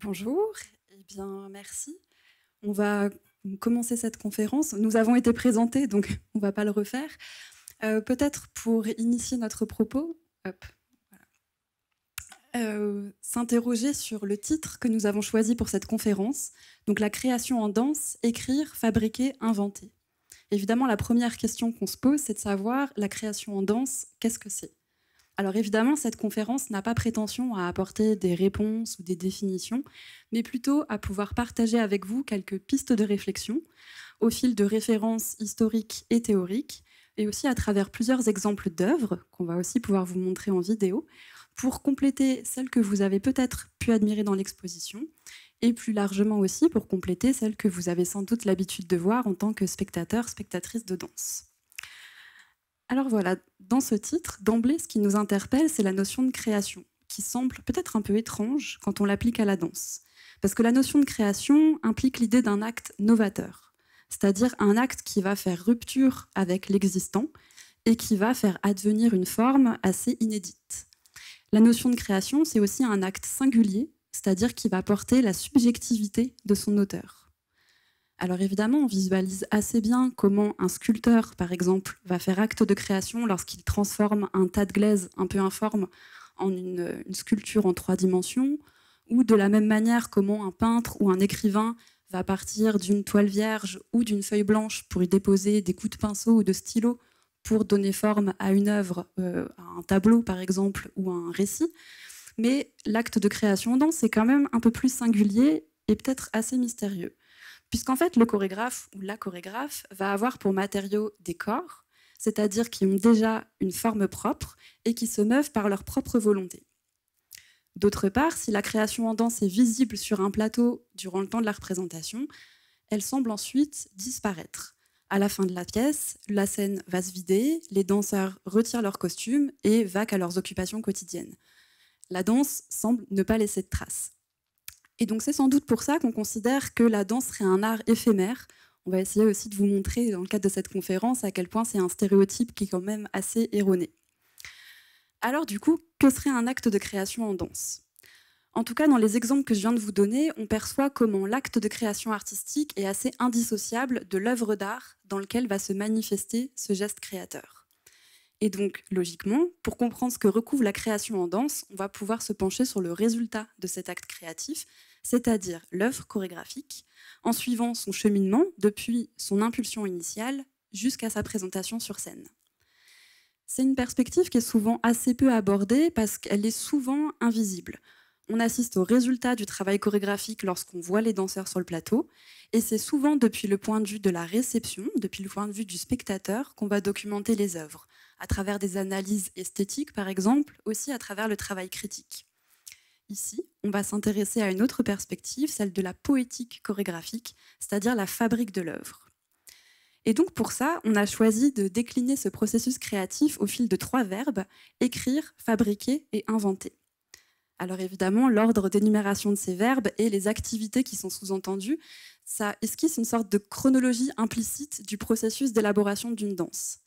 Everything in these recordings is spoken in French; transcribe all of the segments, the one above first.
Bonjour, eh bien merci. On va commencer cette conférence. Nous avons été présentés, donc on ne va pas le refaire. Peut-être pour initier notre propos, s'interroger sur le titre que nous avons choisi pour cette conférence, donc la création en danse, écrire, fabriquer, inventer. Évidemment, la première question qu'on se pose, c'est de savoir la création en danse, qu'est-ce que c'est ? Alors évidemment, cette conférence n'a pas prétention à apporter des réponses ou des définitions, mais plutôt à pouvoir partager avec vous quelques pistes de réflexion au fil de références historiques et théoriques, et aussi à travers plusieurs exemples d'œuvres qu'on va aussi pouvoir vous montrer en vidéo, pour compléter celles que vous avez peut-être pu admirer dans l'exposition, et plus largement aussi pour compléter celles que vous avez sans doute l'habitude de voir en tant que spectateur, spectatrice de danse. Alors voilà, dans ce titre, d'emblée, ce qui nous interpelle, c'est la notion de création, qui semble peut-être un peu étrange quand on l'applique à la danse. Parce que la notion de création implique l'idée d'un acte novateur, c'est-à-dire un acte qui va faire rupture avec l'existant et qui va faire advenir une forme assez inédite. La notion de création, c'est aussi un acte singulier, c'est-à-dire qui va porter la subjectivité de son auteur. Alors évidemment, on visualise assez bien comment un sculpteur, par exemple, va faire acte de création lorsqu'il transforme un tas de glaise un peu informe en une sculpture en 3 dimensions, ou de la même manière comment un peintre ou un écrivain va partir d'une toile vierge ou d'une feuille blanche pour y déposer des coups de pinceau ou de stylo pour donner forme à une œuvre, à un tableau par exemple, ou à un récit. Mais l'acte de création en danse est quand même un peu plus singulier et peut-être assez mystérieux. Puisqu'en fait, le chorégraphe ou la chorégraphe va avoir pour matériaux des corps, c'est-à-dire qui ont déjà une forme propre et qui se meuvent par leur propre volonté. D'autre part, si la création en danse est visible sur un plateau durant le temps de la représentation, elle semble ensuite disparaître. À la fin de la pièce, la scène va se vider, les danseurs retirent leurs costumes et vaquent à leurs occupations quotidiennes. La danse semble ne pas laisser de traces. Et donc c'est sans doute pour ça qu'on considère que la danse serait un art éphémère. On va essayer aussi de vous montrer dans le cadre de cette conférence à quel point c'est un stéréotype qui est quand même assez erroné. Alors du coup, que serait un acte de création en danse ? En tout cas, dans les exemples que je viens de vous donner, on perçoit comment l'acte de création artistique est assez indissociable de l'œuvre d'art dans laquelle va se manifester ce geste créateur. Et donc, logiquement, pour comprendre ce que recouvre la création en danse, on va pouvoir se pencher sur le résultat de cet acte créatif, c'est-à-dire l'œuvre chorégraphique, en suivant son cheminement depuis son impulsion initiale jusqu'à sa présentation sur scène. C'est une perspective qui est souvent assez peu abordée parce qu'elle est souvent invisible. On assiste au résultat du travail chorégraphique lorsqu'on voit les danseurs sur le plateau, et c'est souvent depuis le point de vue de la réception, depuis le point de vue du spectateur, qu'on va documenter les œuvres, à travers des analyses esthétiques par exemple, aussi à travers le travail critique. Ici, on va s'intéresser à une autre perspective, celle de la poétique chorégraphique, c'est-à-dire la fabrique de l'œuvre. Et donc pour ça, on a choisi de décliner ce processus créatif au fil de 3 verbes, écrire, fabriquer et inventer. Alors évidemment, l'ordre d'énumération de ces verbes et les activités qui sont sous-entendues, ça esquisse une sorte de chronologie implicite du processus d'élaboration d'une danse.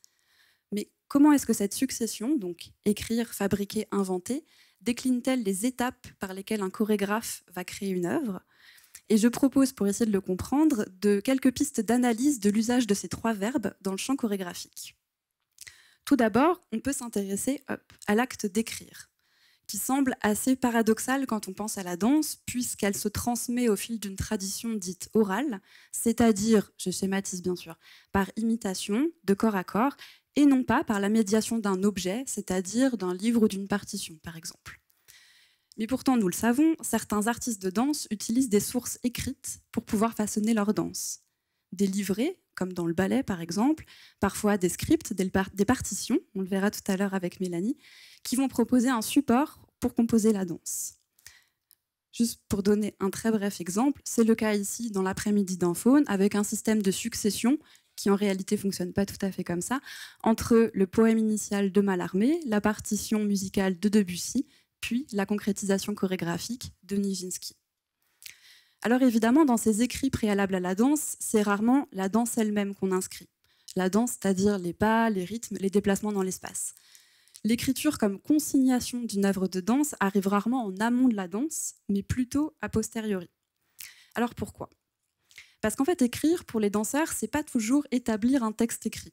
Mais comment est-ce que cette succession, donc écrire, fabriquer, inventer, décline-t-elle les étapes par lesquelles un chorégraphe va créer une œuvre ? Et je propose, pour essayer de le comprendre, quelques pistes d'analyse de l'usage de ces 3 verbes dans le champ chorégraphique. Tout d'abord, on peut s'intéresser à l'acte d'écrire, qui semble assez paradoxal quand on pense à la danse, puisqu'elle se transmet au fil d'une tradition dite orale, c'est-à-dire, je schématise bien sûr, par imitation, de corps à corps, et non pas par la médiation d'un objet, c'est-à-dire d'un livre ou d'une partition, par exemple. Mais pourtant, nous le savons, certains artistes de danse utilisent des sources écrites pour pouvoir façonner leur danse. Des livrets, comme dans le ballet par exemple, parfois des scripts, des partitions, on le verra tout à l'heure avec Mélanie, qui vont proposer un support pour composer la danse. Juste pour donner un très bref exemple, c'est le cas ici dans l'après-midi d'un faune, avec un système de succession qui en réalité ne fonctionne pas tout à fait comme ça, entre le poème initial de Mallarmé, la partition musicale de Debussy, puis la concrétisation chorégraphique de Nijinsky. Alors évidemment, dans ces écrits préalables à la danse, c'est rarement la danse elle-même qu'on inscrit. La danse, c'est-à-dire les pas, les rythmes, les déplacements dans l'espace. L'écriture comme consignation d'une œuvre de danse arrive rarement en amont de la danse, mais plutôt a posteriori. Alors pourquoi? Parce qu'en fait, écrire pour les danseurs, c'est pas toujours établir un texte écrit.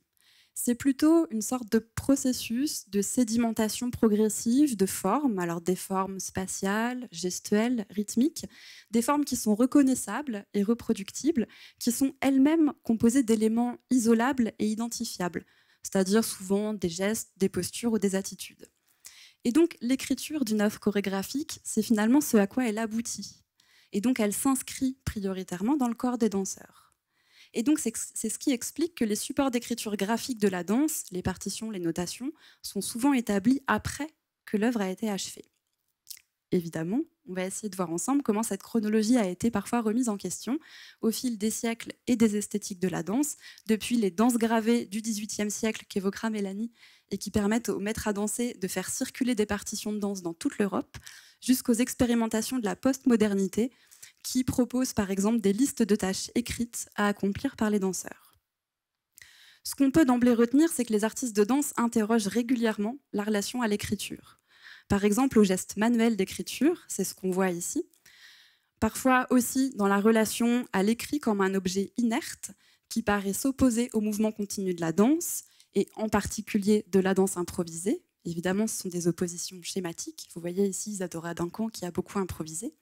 C'est plutôt une sorte de processus de sédimentation progressive de formes, alors des formes spatiales, gestuelles, rythmiques, des formes qui sont reconnaissables et reproductibles, qui sont elles-mêmes composées d'éléments isolables et identifiables, c'est-à-dire souvent des gestes, des postures ou des attitudes. Et donc l'écriture d'une œuvre chorégraphique, c'est finalement ce à quoi elle aboutit. Et donc elle s'inscrit prioritairement dans le corps des danseurs. Et donc, c'est ce qui explique que les supports d'écriture graphique de la danse, les partitions, les notations, sont souvent établis après que l'œuvre a été achevée. Évidemment, on va essayer de voir ensemble comment cette chronologie a été parfois remise en question au fil des siècles et des esthétiques de la danse, depuis les danses gravées du XVIIIe siècle qu'évoquera Mélanie et qui permettent aux maîtres à danser de faire circuler des partitions de danse dans toute l'Europe, jusqu'aux expérimentations de la postmodernité, qui propose par exemple des listes de tâches écrites à accomplir par les danseurs. Ce qu'on peut d'emblée retenir, c'est que les artistes de danse interrogent régulièrement la relation à l'écriture. Par exemple, au geste manuel d'écriture, c'est ce qu'on voit ici. Parfois aussi dans la relation à l'écrit comme un objet inerte qui paraît s'opposer au mouvement continu de la danse, et en particulier de la danse improvisée. Évidemment, ce sont des oppositions schématiques. Vous voyez ici Isadora Duncan qui a beaucoup improvisé.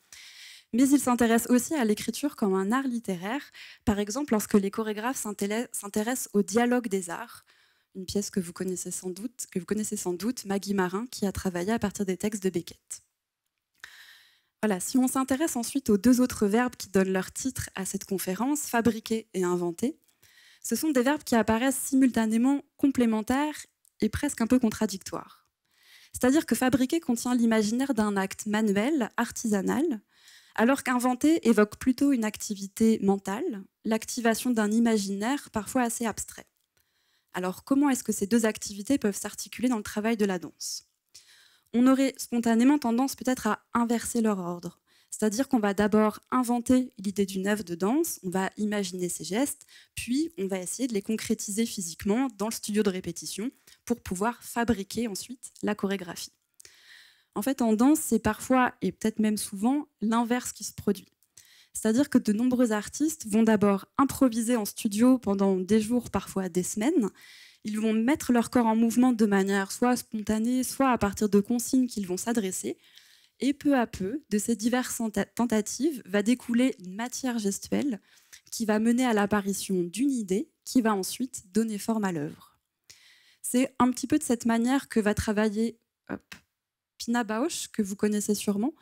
Mais il s'intéresse aussi à l'écriture comme un art littéraire, par exemple lorsque les chorégraphes s'intéressent au dialogue des arts, une pièce que vous connaissez sans doute, Maggie Marin, qui a travaillé à partir des textes de Beckett. Voilà, si on s'intéresse ensuite aux deux autres verbes qui donnent leur titre à cette conférence, fabriquer et inventer, ce sont des verbes qui apparaissent simultanément complémentaires et presque un peu contradictoires. C'est-à-dire que fabriquer contient l'imaginaire d'un acte manuel, artisanal, alors qu'inventer évoque plutôt une activité mentale, l'activation d'un imaginaire parfois assez abstrait. Alors comment est-ce que ces deux activités peuvent s'articuler dans le travail de la danse? On aurait spontanément tendance peut-être à inverser leur ordre, c'est-à-dire qu'on va d'abord inventer l'idée d'une œuvre de danse, on va imaginer ses gestes, puis on va essayer de les concrétiser physiquement dans le studio de répétition pour pouvoir fabriquer ensuite la chorégraphie. En fait, en danse, c'est parfois, et peut-être même souvent, l'inverse qui se produit. C'est-à-dire que de nombreux artistes vont d'abord improviser en studio pendant des jours, parfois des semaines. Ils vont mettre leur corps en mouvement de manière soit spontanée, soit à partir de consignes qu'ils vont s'adresser. Et peu à peu, de ces diverses tentatives, va découler une matière gestuelle qui va mener à l'apparition d'une idée qui va ensuite donner forme à l'œuvre. C'est un petit peu de cette manière que va travailler Pina Bausch, que vous connaissez sûrement,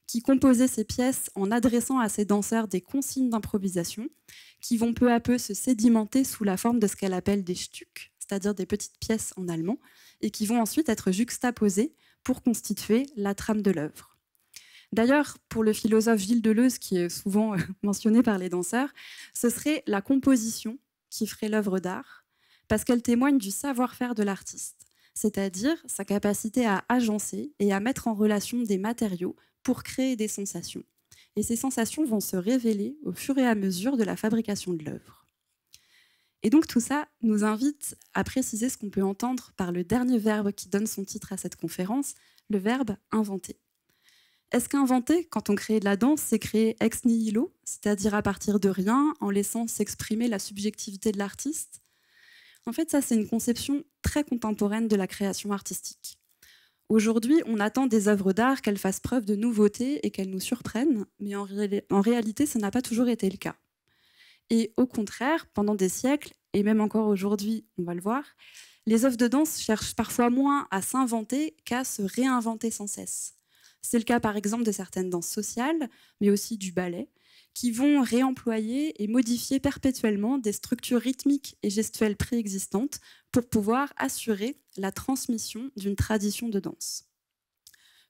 qui composait ces pièces en adressant à ses danseurs des consignes d'improvisation qui vont peu à peu se sédimenter sous la forme de ce qu'elle appelle des Stück, c'est-à-dire des petites pièces en allemand, et qui vont ensuite être juxtaposées pour constituer la trame de l'œuvre. D'ailleurs, pour le philosophe Gilles Deleuze, qui est souvent mentionné par les danseurs, ce serait la composition qui ferait l'œuvre d'art, parce qu'elle témoigne du savoir-faire de l'artiste, c'est-à-dire sa capacité à agencer et à mettre en relation des matériaux pour créer des sensations. Et ces sensations vont se révéler au fur et à mesure de la fabrication de l'œuvre. Et donc tout ça nous invite à préciser ce qu'on peut entendre par le dernier verbe qui donne son titre à cette conférence, le verbe inventer. Est-ce qu'inventer, quand on crée de la danse, c'est créer ex nihilo, c'est-à-dire à partir de rien, en laissant s'exprimer la subjectivité de l'artiste? En fait, ça, c'est une conception très contemporaine de la création artistique. Aujourd'hui, on attend des œuvres d'art qu'elles fassent preuve de nouveauté et qu'elles nous surprennent, mais en réalité, ça n'a pas toujours été le cas. Et au contraire, pendant des siècles, et même encore aujourd'hui, on va le voir, les œuvres de danse cherchent parfois moins à s'inventer qu'à se réinventer sans cesse. C'est le cas par exemple de certaines danses sociales, mais aussi du ballet, qui vont réemployer et modifier perpétuellement des structures rythmiques et gestuelles préexistantes pour pouvoir assurer la transmission d'une tradition de danse.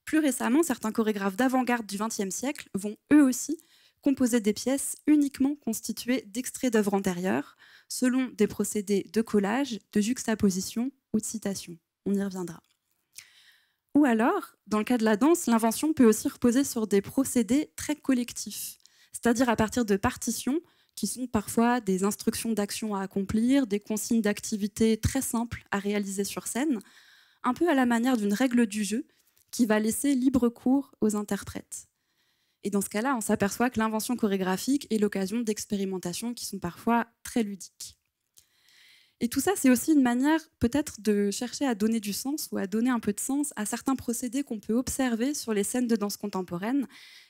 Plus récemment, certains chorégraphes d'avant-garde du XXe siècle vont eux aussi composer des pièces uniquement constituées d'extraits d'œuvres antérieures, selon des procédés de collage, de juxtaposition ou de citation. On y reviendra. Ou alors, dans le cas de la danse, l'invention peut aussi reposer sur des procédés très collectifs, c'est-à-dire à partir de partitions qui sont parfois des instructions d'action à accomplir, des consignes d'activité très simples à réaliser sur scène, un peu à la manière d'une règle du jeu qui va laisser libre cours aux interprètes. Et dans ce cas-là, on s'aperçoit que l'invention chorégraphique est l'occasion d'expérimentations qui sont parfois très ludiques. Et tout ça, c'est aussi une manière peut-être de chercher à donner du sens ou à donner un peu de sens à certains procédés qu'on peut observer sur les scènes de danse contemporaine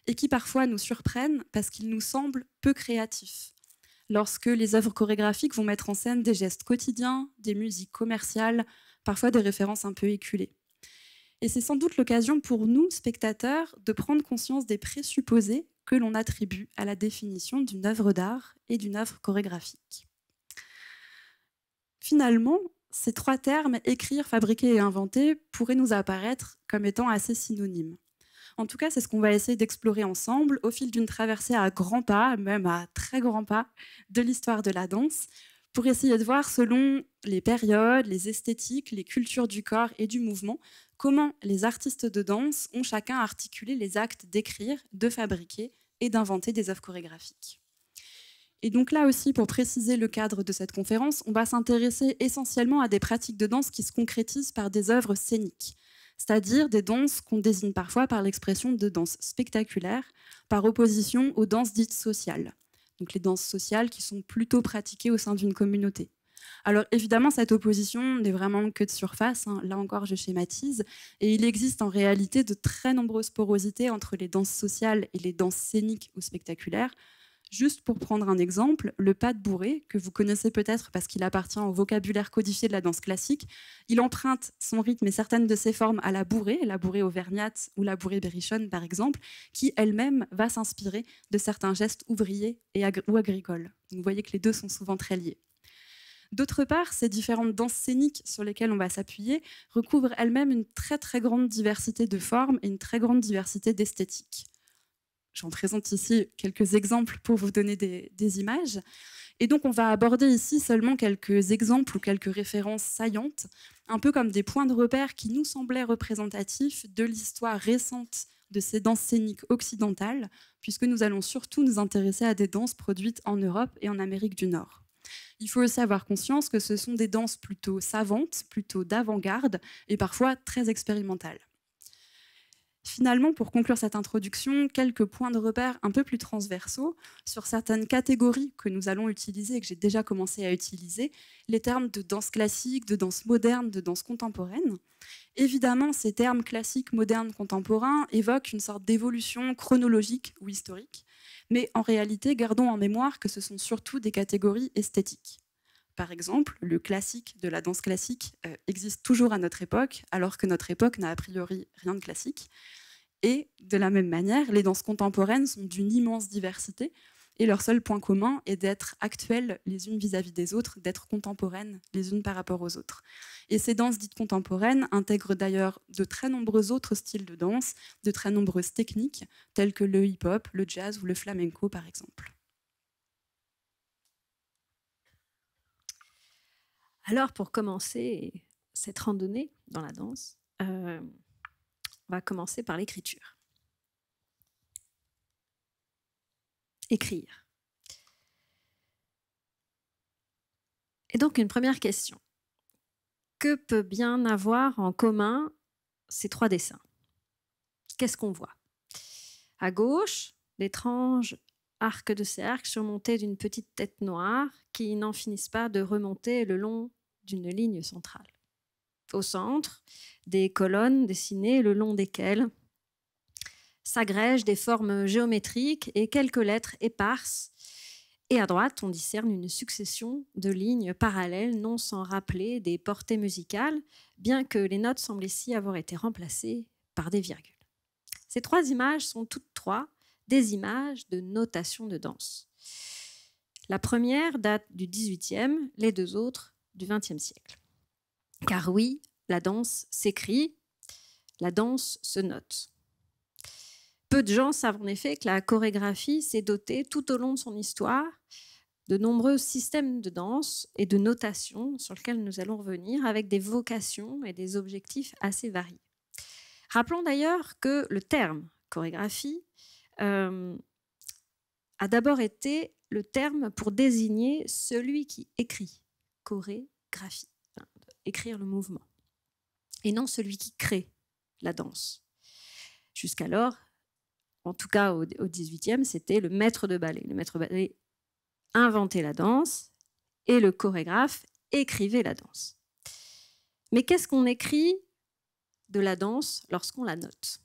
et qui parfois nous surprennent parce qu'ils nous semblent peu créatifs. Lorsque les œuvres chorégraphiques vont mettre en scène des gestes quotidiens, des musiques commerciales, parfois des références un peu éculées. Et c'est sans doute l'occasion pour nous, spectateurs, de prendre conscience des présupposés que l'on attribue à la définition d'une œuvre d'art et d'une œuvre chorégraphique. Finalement, ces trois termes, écrire, fabriquer et inventer, pourraient nous apparaître comme étant assez synonymes. En tout cas, c'est ce qu'on va essayer d'explorer ensemble au fil d'une traversée à grands pas, même à très grands pas, de l'histoire de la danse, pour essayer de voir selon les périodes, les esthétiques, les cultures du corps et du mouvement, comment les artistes de danse ont chacun articulé les actes d'écrire, de fabriquer et d'inventer des œuvres chorégraphiques. Et donc là aussi, pour préciser le cadre de cette conférence, on va s'intéresser essentiellement à des pratiques de danse qui se concrétisent par des œuvres scéniques, c'est-à-dire des danses qu'on désigne parfois par l'expression de danse spectaculaire, par opposition aux danses dites sociales. Donc les danses sociales qui sont plutôt pratiquées au sein d'une communauté. Alors évidemment, cette opposition n'est vraiment que de surface, hein. Là encore je schématise, et il existe en réalité de très nombreuses porosités entre les danses sociales et les danses scéniques ou spectaculaires. Juste pour prendre un exemple, le pas de bourrée, que vous connaissez peut-être parce qu'il appartient au vocabulaire codifié de la danse classique, il emprunte son rythme et certaines de ses formes à la bourrée auvergnate ou la bourrée berrichonne par exemple, qui elle-même va s'inspirer de certains gestes ouvriers ou agricoles. Donc vous voyez que les deux sont souvent très liés. D'autre part, ces différentes danses scéniques sur lesquelles on va s'appuyer recouvrent elles-mêmes une très très grande diversité de formes et une très grande diversité d'esthétiques. J'en présente ici quelques exemples pour vous donner des images. Et donc, on va aborder ici seulement quelques exemples ou quelques références saillantes, un peu comme des points de repère qui nous semblaient représentatifs de l'histoire récente de ces danses scéniques occidentales, puisque nous allons surtout nous intéresser à des danses produites en Europe et en Amérique du Nord. Il faut aussi avoir conscience que ce sont des danses plutôt savantes, plutôt d'avant-garde et parfois très expérimentales. Finalement, pour conclure cette introduction, quelques points de repère un peu plus transversaux sur certaines catégories que nous allons utiliser et que j'ai déjà commencé à utiliser, les termes de danse classique, de danse moderne, de danse contemporaine. Évidemment, ces termes classiques, modernes, contemporains évoquent une sorte d'évolution chronologique ou historique, mais en réalité, gardons en mémoire que ce sont surtout des catégories esthétiques. Par exemple, le classique de la danse classique existe toujours à notre époque, alors que notre époque n'a a priori rien de classique. Et de la même manière, les danses contemporaines sont d'une immense diversité, et leur seul point commun est d'être actuelles les unes vis-à-vis des autres, d'être contemporaines les unes par rapport aux autres. Et ces danses dites contemporaines intègrent d'ailleurs de très nombreux autres styles de danse, de très nombreuses techniques, telles que le hip-hop, le jazz ou le flamenco par exemple. Alors, pour commencer cette randonnée dans la danse, on va commencer par l'écriture. Écrire. Et donc, une première question. Que peut bien avoir en commun ces trois dessins? Qu'est-ce qu'on voit? À gauche, l'étrange arc de cercle surmonté d'une petite tête noire qui n'en finissent pas de remonter le long d'une ligne centrale. Au centre, des colonnes dessinées le long desquelles s'agrègent des formes géométriques et quelques lettres éparses. Et à droite, on discerne une succession de lignes parallèles, non sans rappeler des portées musicales, bien que les notes semblent ici avoir été remplacées par des virgules. Ces trois images sont toutes trois des images de notation de danse. La première date du XVIIIe, les deux autres du XXe siècle. Car oui, la danse s'écrit, la danse se note. Peu de gens savent en effet que la chorégraphie s'est dotée tout au long de son histoire de nombreux systèmes de danse et de notation sur lesquels nous allons revenir avec des vocations et des objectifs assez variés. Rappelons d'ailleurs que le terme chorégraphie a d'abord été le terme pour désigner celui qui écrit, chorégraphie, écrire le mouvement. et non celui qui crée la danse. Jusqu'alors, en tout cas au XVIIIe, c'était le maître de ballet. Le maître de ballet inventait la danse et le chorégraphe écrivait la danse. Mais qu'est-ce qu'on écrit de la danse lorsqu'on la note?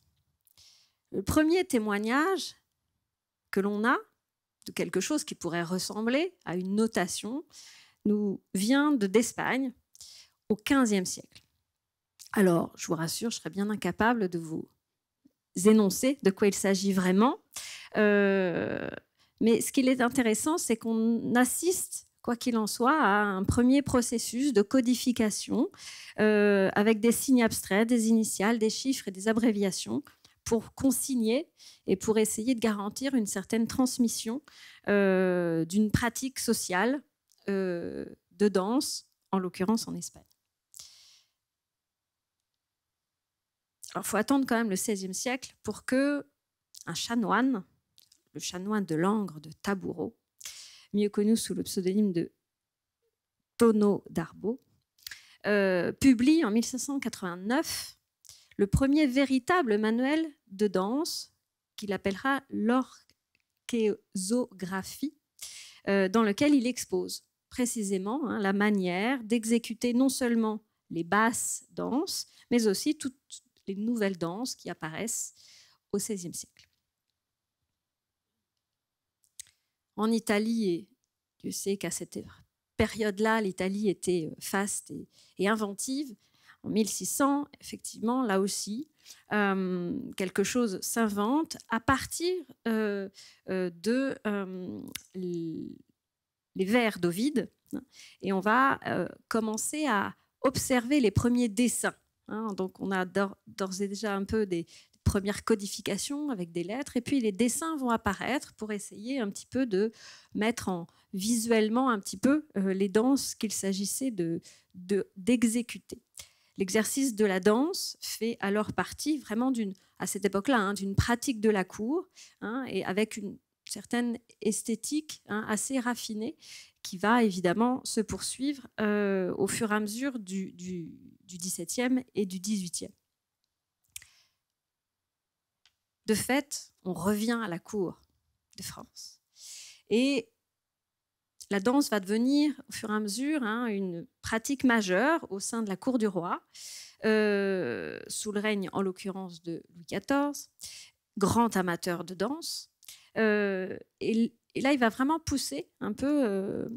Le premier témoignage que l'on a de quelque chose qui pourrait ressembler à une notation nous vient d'Espagne au XVe siècle. Alors, je vous rassure, je serais bien incapable de vous énoncer de quoi il s'agit vraiment. Mais ce qui est intéressant, c'est qu'on assiste, quoi qu'il en soit, à un premier processus de codification avec des signes abstraits, des initiales, des chiffres et des abréviations pour consigner et pour essayer de garantir une certaine transmission d'une pratique sociale de danse, en l'occurrence en Espagne. Alors, il faut attendre quand même le XVIe siècle pour que un chanoine, le chanoine de Langres de Taboureau, mieux connu sous le pseudonyme de Tonneau d'Arbaud, publie en 1589 le premier véritable manuel de danse qu'il appellera l'orchéographie, dans lequel il expose précisément la manière d'exécuter non seulement les basses danses, mais aussi toutes les nouvelles danses qui apparaissent au XVIe siècle. En Italie, et Dieu sait qu'à cette période-là, l'Italie était faste et inventive. En 1600, effectivement, là aussi, quelque chose s'invente à partir de les vers d'Ovide, et on va commencer à observer les premiers dessins. Donc, on a d'ores et déjà un peu des premières codifications avec des lettres, et puis les dessins vont apparaître pour essayer un petit peu de mettre visuellement un petit peu les danses qu'il s'agissait d'exécuter. L'exercice de la danse fait alors partie vraiment à cette époque-là, d'une pratique de la cour, et avec une certaine esthétique assez raffinée qui va évidemment se poursuivre au fur et à mesure du XVIIe et du XVIIIe. De fait, on revient à la cour de France. Et la danse va devenir, au fur et à mesure, une pratique majeure au sein de la cour du roi, sous le règne, en l'occurrence, de Louis XIV, grand amateur de danse. Et là, il va vraiment pousser un peu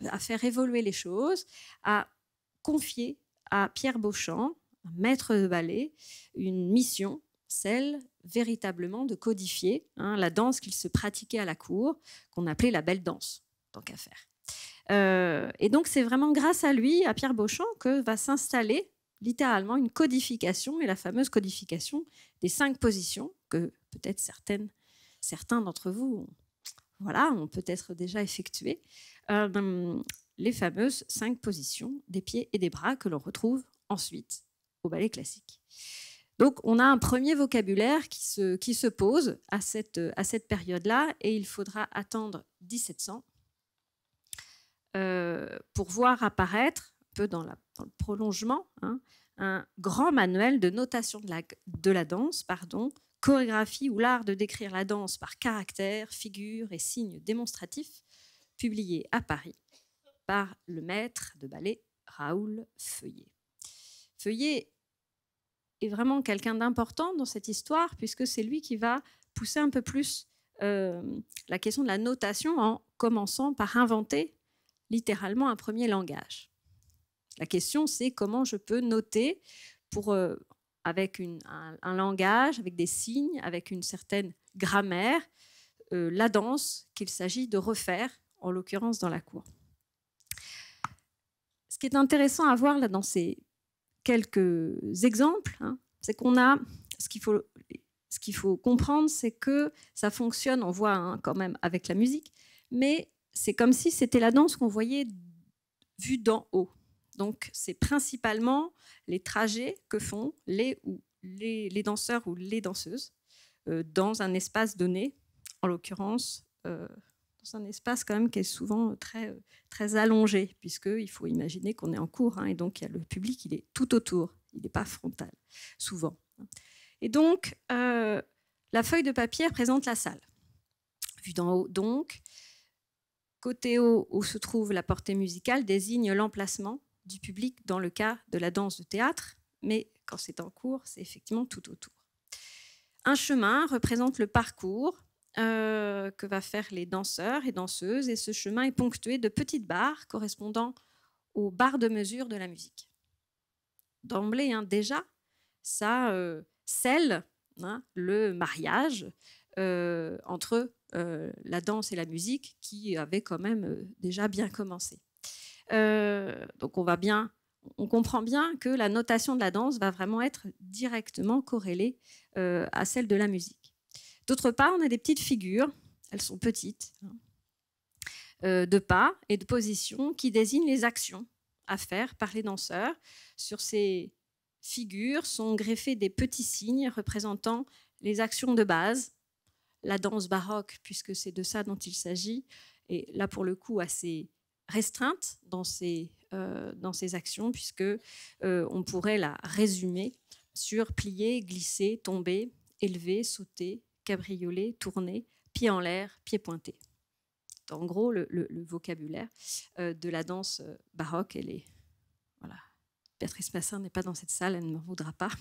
à faire évoluer les choses, à confier à Pierre Beauchamp, un maître de ballet, une mission, celle véritablement de codifier la danse qu'il se pratiquait à la cour, qu'on appelait la belle danse, tant qu'à faire. Et donc, c'est vraiment grâce à lui, à Pierre Beauchamp, que va s'installer littéralement une codification, et la fameuse codification des 5 positions, que peut-être certains d'entre vous ont peut-être déjà effectué, les fameuses 5 positions des pieds et des bras que l'on retrouve ensuite au ballet classique. Donc, on a un premier vocabulaire qui se pose à cette période-là, et il faudra attendre 1700 pour voir apparaître, un peu dans le prolongement, un grand manuel de notation de la danse, chorégraphie ou l'art de décrire la danse par caractères, figures et signes démonstratifs, publié à Paris par le maître de ballet Raoul Feuillet. Feuillet est vraiment quelqu'un d'important dans cette histoire, puisque c'est lui qui va pousser un peu plus la question de la notation en commençant par inventer littéralement un premier langage. La question, c'est comment je peux noter avec un langage, avec des signes, avec une certaine grammaire, la danse qu'il s'agit de refaire, en l'occurrence dans la cour. Ce qui est intéressant à voir là dans ces quelques exemples, c'est qu'on a ce qu'il faut comprendre, c'est que ça fonctionne, on voit quand même avec la musique, mais c'est comme si c'était la danse qu'on voyait vue d'en haut. Donc, c'est principalement les trajets que font les danseurs ou les danseuses dans un espace donné, en l'occurrence, dans un espace quand même qui est souvent très allongé, puisqu'il faut imaginer qu'on est en cours, et donc le public, il est tout autour. il n'est pas frontal, souvent. Et donc, la feuille de papier représente la salle. Vue d'en haut, donc, côté haut, où se trouve la portée musicale, désigne l'emplacement du public dans le cas de la danse de théâtre, mais quand c'est en cours, c'est effectivement tout autour. Un chemin représente le parcours que va faire les danseurs et danseuses, et ce chemin est ponctué de petites barres correspondant aux barres de mesure de la musique. D'emblée, déjà, ça scelle le mariage entre la danse et la musique qui avait quand même déjà bien commencé. Donc on comprend bien que la notation de la danse va vraiment être directement corrélée à celle de la musique. D'autre part, on a des petites figures, elles sont petites, de pas et de positions qui désignent les actions à faire par les danseurs. Sur ces figures sont greffés des petits signes représentant les actions de base, la danse baroque, puisque c'est de ça dont il s'agit, et là pour le coup assez restreinte dans ses actions, puisque on pourrait la résumer sur plier, glisser, tomber, élever, sauter, cabrioler, tourner, pied en l'air, pied pointé. En gros, le vocabulaire de la danse baroque, elle est... Voilà. Béatrice Massin n'est pas dans cette salle, elle ne m'en voudra pas.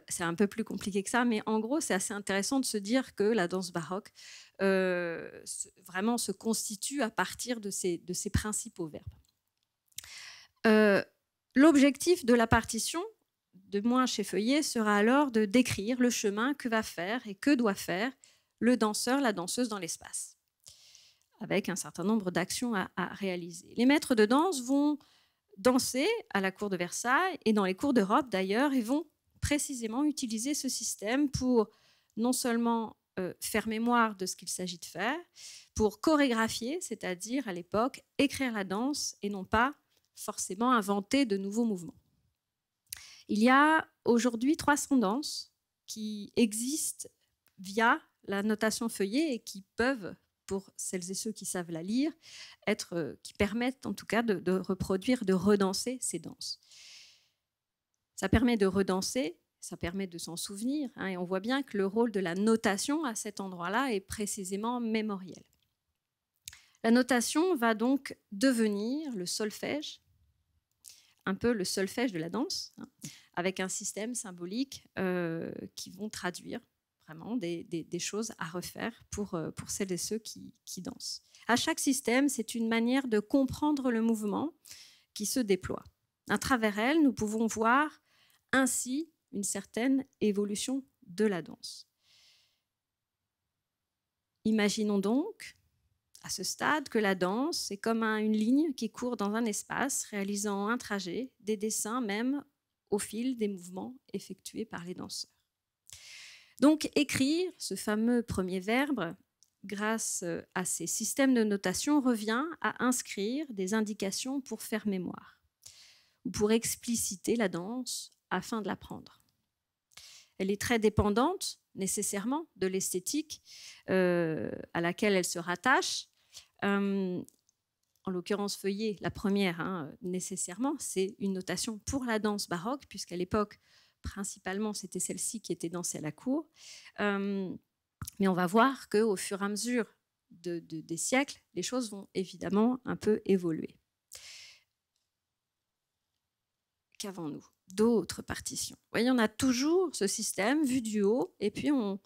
C'est un peu plus compliqué que ça, mais en gros, c'est assez intéressant de se dire que la danse baroque vraiment se constitue à partir de ces principaux verbes. L'objectif de la partition, de moins chez Feuillet, sera alors de décrire le chemin que va faire et que doit faire le danseur, la danseuse dans l'espace, avec un certain nombre d'actions à réaliser. Les maîtres de danse vont danser à la cour de Versailles et dans les cours d'Europe d'ailleurs, et vont précisément utiliser ce système pour non seulement faire mémoire de ce qu'il s'agit de faire, pour chorégraphier, c'est-à-dire à l'époque écrire la danse et non pas forcément inventer de nouveaux mouvements. Il y a aujourd'hui 300 danses qui existent via la notation Feuillet et qui peuvent, pour celles et ceux qui savent la lire, qui permettent en tout cas de reproduire, de redanser ces danses. Ça permet de redanser, ça permet de s'en souvenir, et on voit bien que le rôle de la notation à cet endroit-là est précisément mémoriel. La notation va donc devenir le solfège, un peu le solfège de la danse, avec un système symbolique qui vont traduire vraiment des choses à refaire pour celles et ceux qui dansent. À chaque système, c'est une manière de comprendre le mouvement qui se déploie. À travers elle, nous pouvons voir ainsi une certaine évolution de la danse. Imaginons donc, à ce stade, que la danse est comme une ligne qui court dans un espace, réalisant un trajet, des dessins même au fil des mouvements effectués par les danseurs. Donc, écrire, ce fameux premier verbe, grâce à ces systèmes de notation, revient à inscrire des indications pour faire mémoire ou pour expliciter la danse afin de l'apprendre. Elle est très dépendante, nécessairement, de l'esthétique à laquelle elle se rattache. En l'occurrence, Feuillet, la première, nécessairement, c'est une notation pour la danse baroque, puisqu'à l'époque, principalement, c'était celle-ci qui était dansée à la cour. Mais on va voir qu'au fur et à mesure des siècles, les choses vont évidemment un peu évoluer. Qu'avons-nous d'autres partitions? Vous voyez, on a toujours ce système vu du haut, et puis on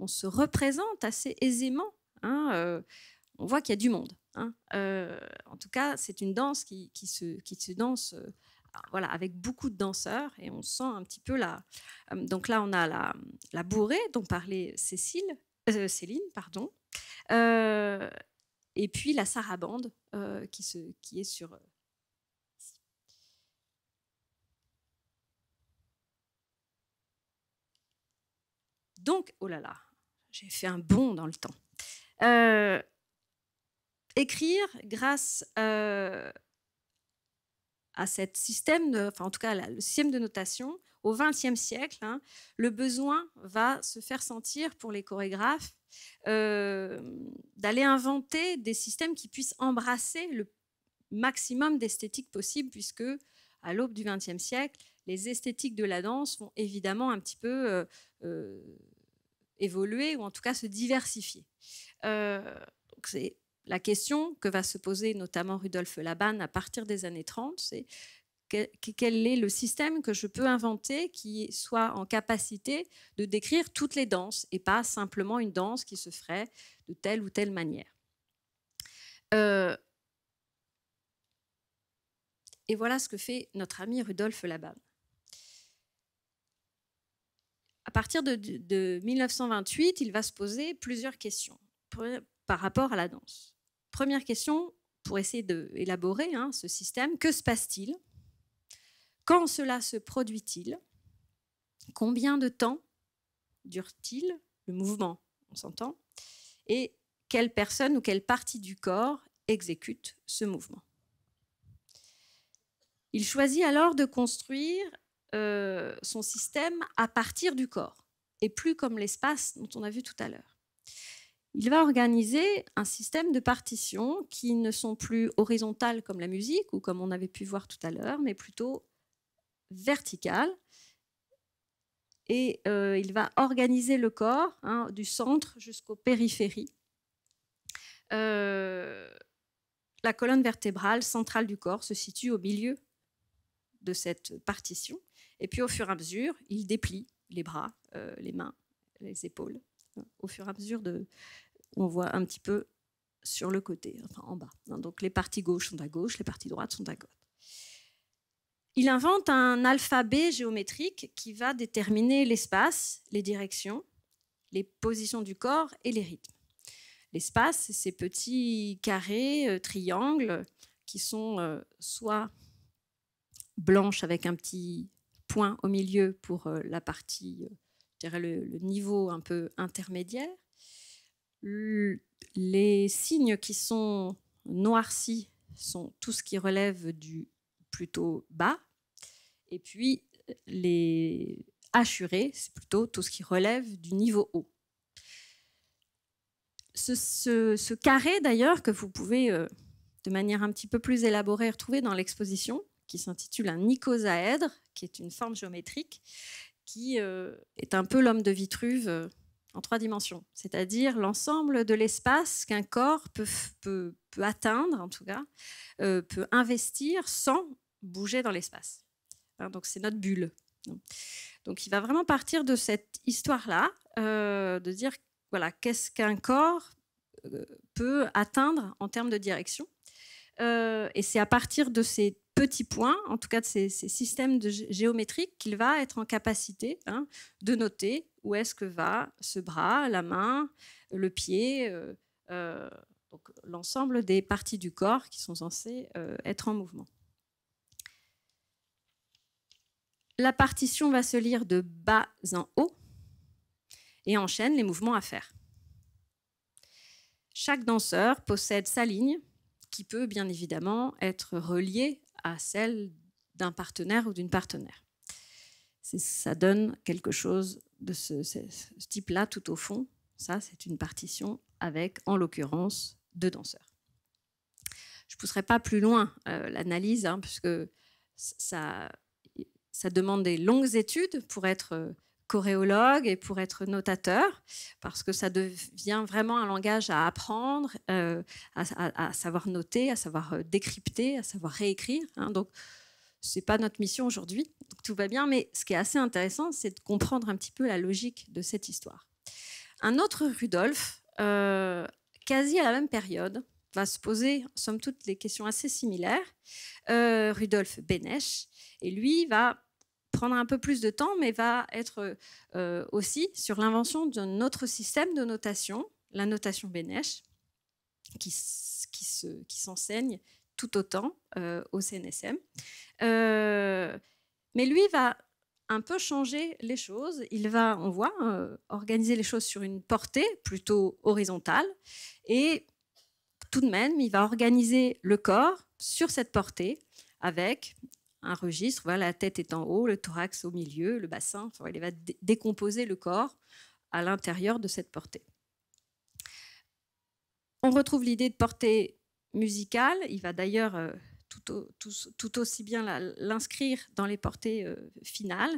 se représente assez aisément. On voit qu'il y a du monde. En tout cas, c'est une danse qui se danse voilà, avec beaucoup de danseurs, et on sent un petit peu la... donc là, on a la bourrée dont parlait Céline, pardon, et puis la sarabande qui est sur... Donc, oh là là, j'ai fait un bond dans le temps. Écrire grâce à ce système, en tout cas le système de notation, au XXe siècle, le besoin va se faire sentir pour les chorégraphes d'aller inventer des systèmes qui puissent embrasser le maximum d'esthétique possible, puisque à l'aube du XXe siècle, les esthétiques de la danse vont évidemment un petit peu évoluer ou en tout cas se diversifier. Donc c'est la question que va se poser notamment Rudolf Laban à partir des années 30, c'est quel est le système que je peux inventer qui soit en capacité de décrire toutes les danses et pas simplement une danse qui se ferait de telle ou telle manière. Et voilà ce que fait notre ami Rudolf Laban. À partir de 1928, il va se poser plusieurs questions par rapport à la danse. Première question, pour essayer d'élaborer ce système, que se passe-t-il? Quand cela se produit-il? Combien de temps dure-t-il le mouvement? On s'entend. Et quelle personne ou quelle partie du corps exécute ce mouvement? Il choisit alors de construire son système à partir du corps et plus comme l'espace dont on a vu tout à l'heure. Il va organiser un système de partitions qui ne sont plus horizontales comme la musique ou comme on avait pu voir tout à l'heure, mais plutôt verticales. Et il va organiser le corps du centre jusqu'aux périphéries. La colonne vertébrale centrale du corps se situe au milieu de cette partition. Et puis, au fur et à mesure, il déplie les bras, les mains, les épaules. Au fur et à mesure, on voit un petit peu sur le côté, enfin en bas. Donc, les parties gauches sont à gauche, les parties droites sont à droite. Il invente un alphabet géométrique qui va déterminer l'espace, les directions, les positions du corps et les rythmes. L'espace, c'est ces petits carrés, triangles, qui sont soit blanches avec un petit point au milieu pour la partie, je dirais le niveau un peu intermédiaire. Les signes qui sont noircis sont tout ce qui relève du plutôt bas. Et puis, les hachurés, c'est plutôt tout ce qui relève du niveau haut. Ce carré, d'ailleurs, que vous pouvez, de manière un petit peu plus élaborée, retrouver dans l'exposition, qui s'intitule un icosaèdre, qui est une forme géométrique, qui est un peu l'homme de Vitruve en 3 dimensions, c'est-à-dire l'ensemble de l'espace qu'un corps peut atteindre, en tout cas, peut investir sans bouger dans l'espace. Donc c'est notre bulle. Donc il va vraiment partir de cette histoire-là, de dire voilà, qu'est-ce qu'un corps peut atteindre en termes de direction. Et c'est à partir de ces petits points, en tout cas de ces systèmes géométriques, qu'il va être en capacité de noter où est-ce que va ce bras, la main, le pied, donc l'ensemble des parties du corps qui sont censées être en mouvement. La partition va se lire de bas en haut et enchaîne les mouvements à faire. Chaque danseur possède sa ligne qui peut bien évidemment être reliée à celle d'un partenaire ou d'une partenaire. Ça donne quelque chose de ce type-là tout au fond. Ça, c'est une partition avec, en l'occurrence, 2 danseurs. Je ne pousserai pas plus loin l'analyse, puisque ça demande des longues études pour être choréologue et pour être notateur, parce que ça devient vraiment un langage à apprendre, à savoir noter, à savoir décrypter, à savoir réécrire. Donc, ce n'est pas notre mission aujourd'hui, donc tout va bien, mais ce qui est assez intéressant, c'est de comprendre un petit peu la logique de cette histoire. Un autre Rudolf, quasi à la même période, va se poser, somme toute, des questions assez similaires, Rudolf Beneš, et lui va prendre un peu plus de temps, mais va être aussi sur l'invention d'un autre système de notation, la notation Beneš, qui s'enseigne tout autant au CNSM. Mais lui va un peu changer les choses. Il va, on voit, organiser les choses sur une portée plutôt horizontale, et tout de même, il va organiser le corps sur cette portée avec un registre, voilà, la tête est en haut, le thorax au milieu, le bassin, enfin, il va décomposer le corps à l'intérieur de cette portée. On retrouve l'idée de portée musicale, il va d'ailleurs tout tout aussi bien l'inscrire dans les portées finales.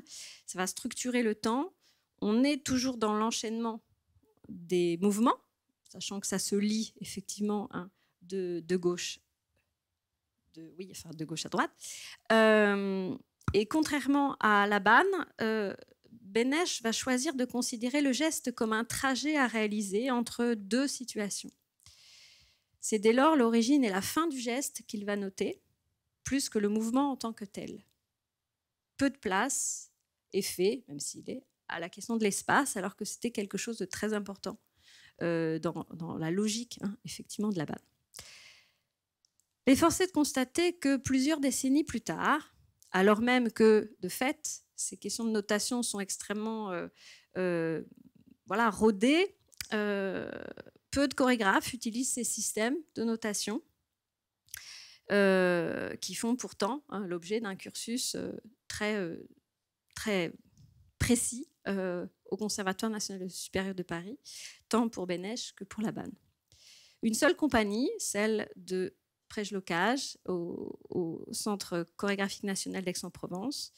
Ça va structurer le temps. On est toujours dans l'enchaînement des mouvements, sachant que ça se lit effectivement de gauche, de gauche à droite. Et contrairement à Laban, Benesch va choisir de considérer le geste comme un trajet à réaliser entre deux situations. C'est dès lors l'origine et la fin du geste qu'il va noter, plus que le mouvement en tant que tel. Peu de place est fait, même s'il est, à la question de l'espace, alors que c'était quelque chose de très important dans la logique, effectivement, de Laban. Mais force est de constater que plusieurs décennies plus tard, alors même que, de fait, ces questions de notation sont extrêmement rodées, peu de chorégraphes utilisent ces systèmes de notation qui font pourtant l'objet d'un cursus très précis au Conservatoire national supérieur de Paris, tant pour Benesch que pour Laban. Une seule compagnie, celle de Prejlocage au Centre chorégraphique national d'Aix-en-Provence,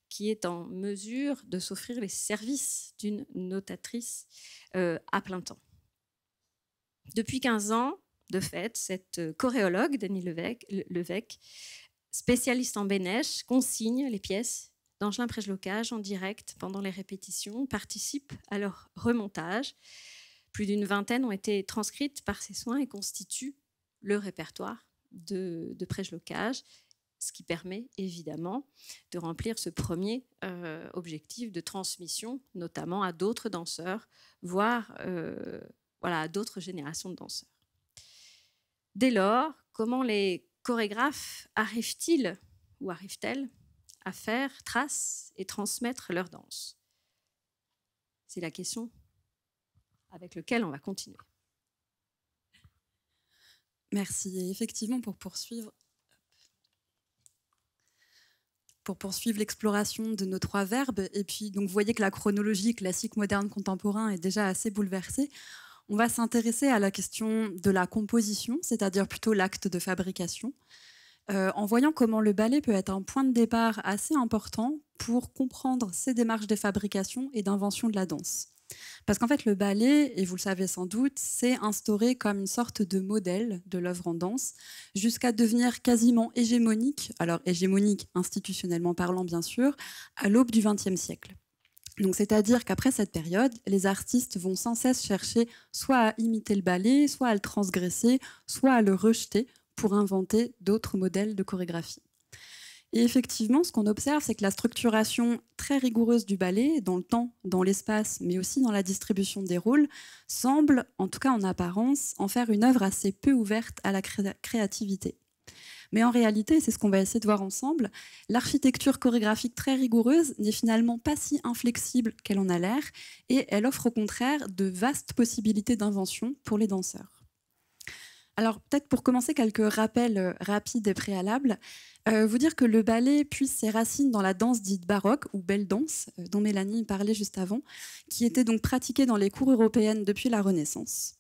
qui est en mesure de s'offrir les services d'une notatrice à plein temps. Depuis 15 ans, de fait, cette choréologue, Denis Levesque, spécialiste en Benesch, consigne les pièces d'Angelin Prejlocage en direct pendant les répétitions, participe à leur remontage. Plus d'une vingtaine ont été transcrites par ses soins et constituent le répertoire de Prejlocage, ce qui permet évidemment de remplir ce premier objectif de transmission, notamment à d'autres danseurs, voire à d'autres générations de danseurs. Dès lors, comment les chorégraphes arrivent-ils ou arrivent-elles à faire trace et transmettre leur danse? C'est la question avec laquelle on va continuer. Merci. Et effectivement, pour poursuivre l'exploration de nos trois verbes, et puis donc vous voyez que la chronologie classique, moderne, contemporain est déjà assez bouleversée, on va s'intéresser à la question de la composition, c'est-à-dire plutôt l'acte de fabrication, en voyant comment le ballet peut être un point de départ assez important pour comprendre ces démarches de fabrication et d'invention de la danse. Parce qu'en fait, le ballet, et vous le savez sans doute, s'est instauré comme une sorte de modèle de l'œuvre en danse, jusqu'à devenir quasiment hégémonique, alors hégémonique institutionnellement parlant bien sûr, à l'aube du XXe siècle. Donc, c'est-à-dire qu'après cette période, les artistes vont sans cesse chercher soit à imiter le ballet, soit à le transgresser, soit à le rejeter pour inventer d'autres modèles de chorégraphie. Et effectivement, ce qu'on observe, c'est que la structuration très rigoureuse du ballet, dans le temps, dans l'espace, mais aussi dans la distribution des rôles, semble, en tout cas en apparence, en faire une œuvre assez peu ouverte à la créativité. Mais en réalité, c'est ce qu'on va essayer de voir ensemble, l'architecture chorégraphique très rigoureuse n'est finalement pas si inflexible qu'elle en a l'air, et elle offre au contraire de vastes possibilités d'invention pour les danseurs. Alors peut-être pour commencer, quelques rappels rapides et préalables. Vous dire que le ballet puise ses racines dans la danse dite baroque ou belle danse, dont Mélanie parlait juste avant, qui était donc pratiquée dans les cours européennes depuis la Renaissance.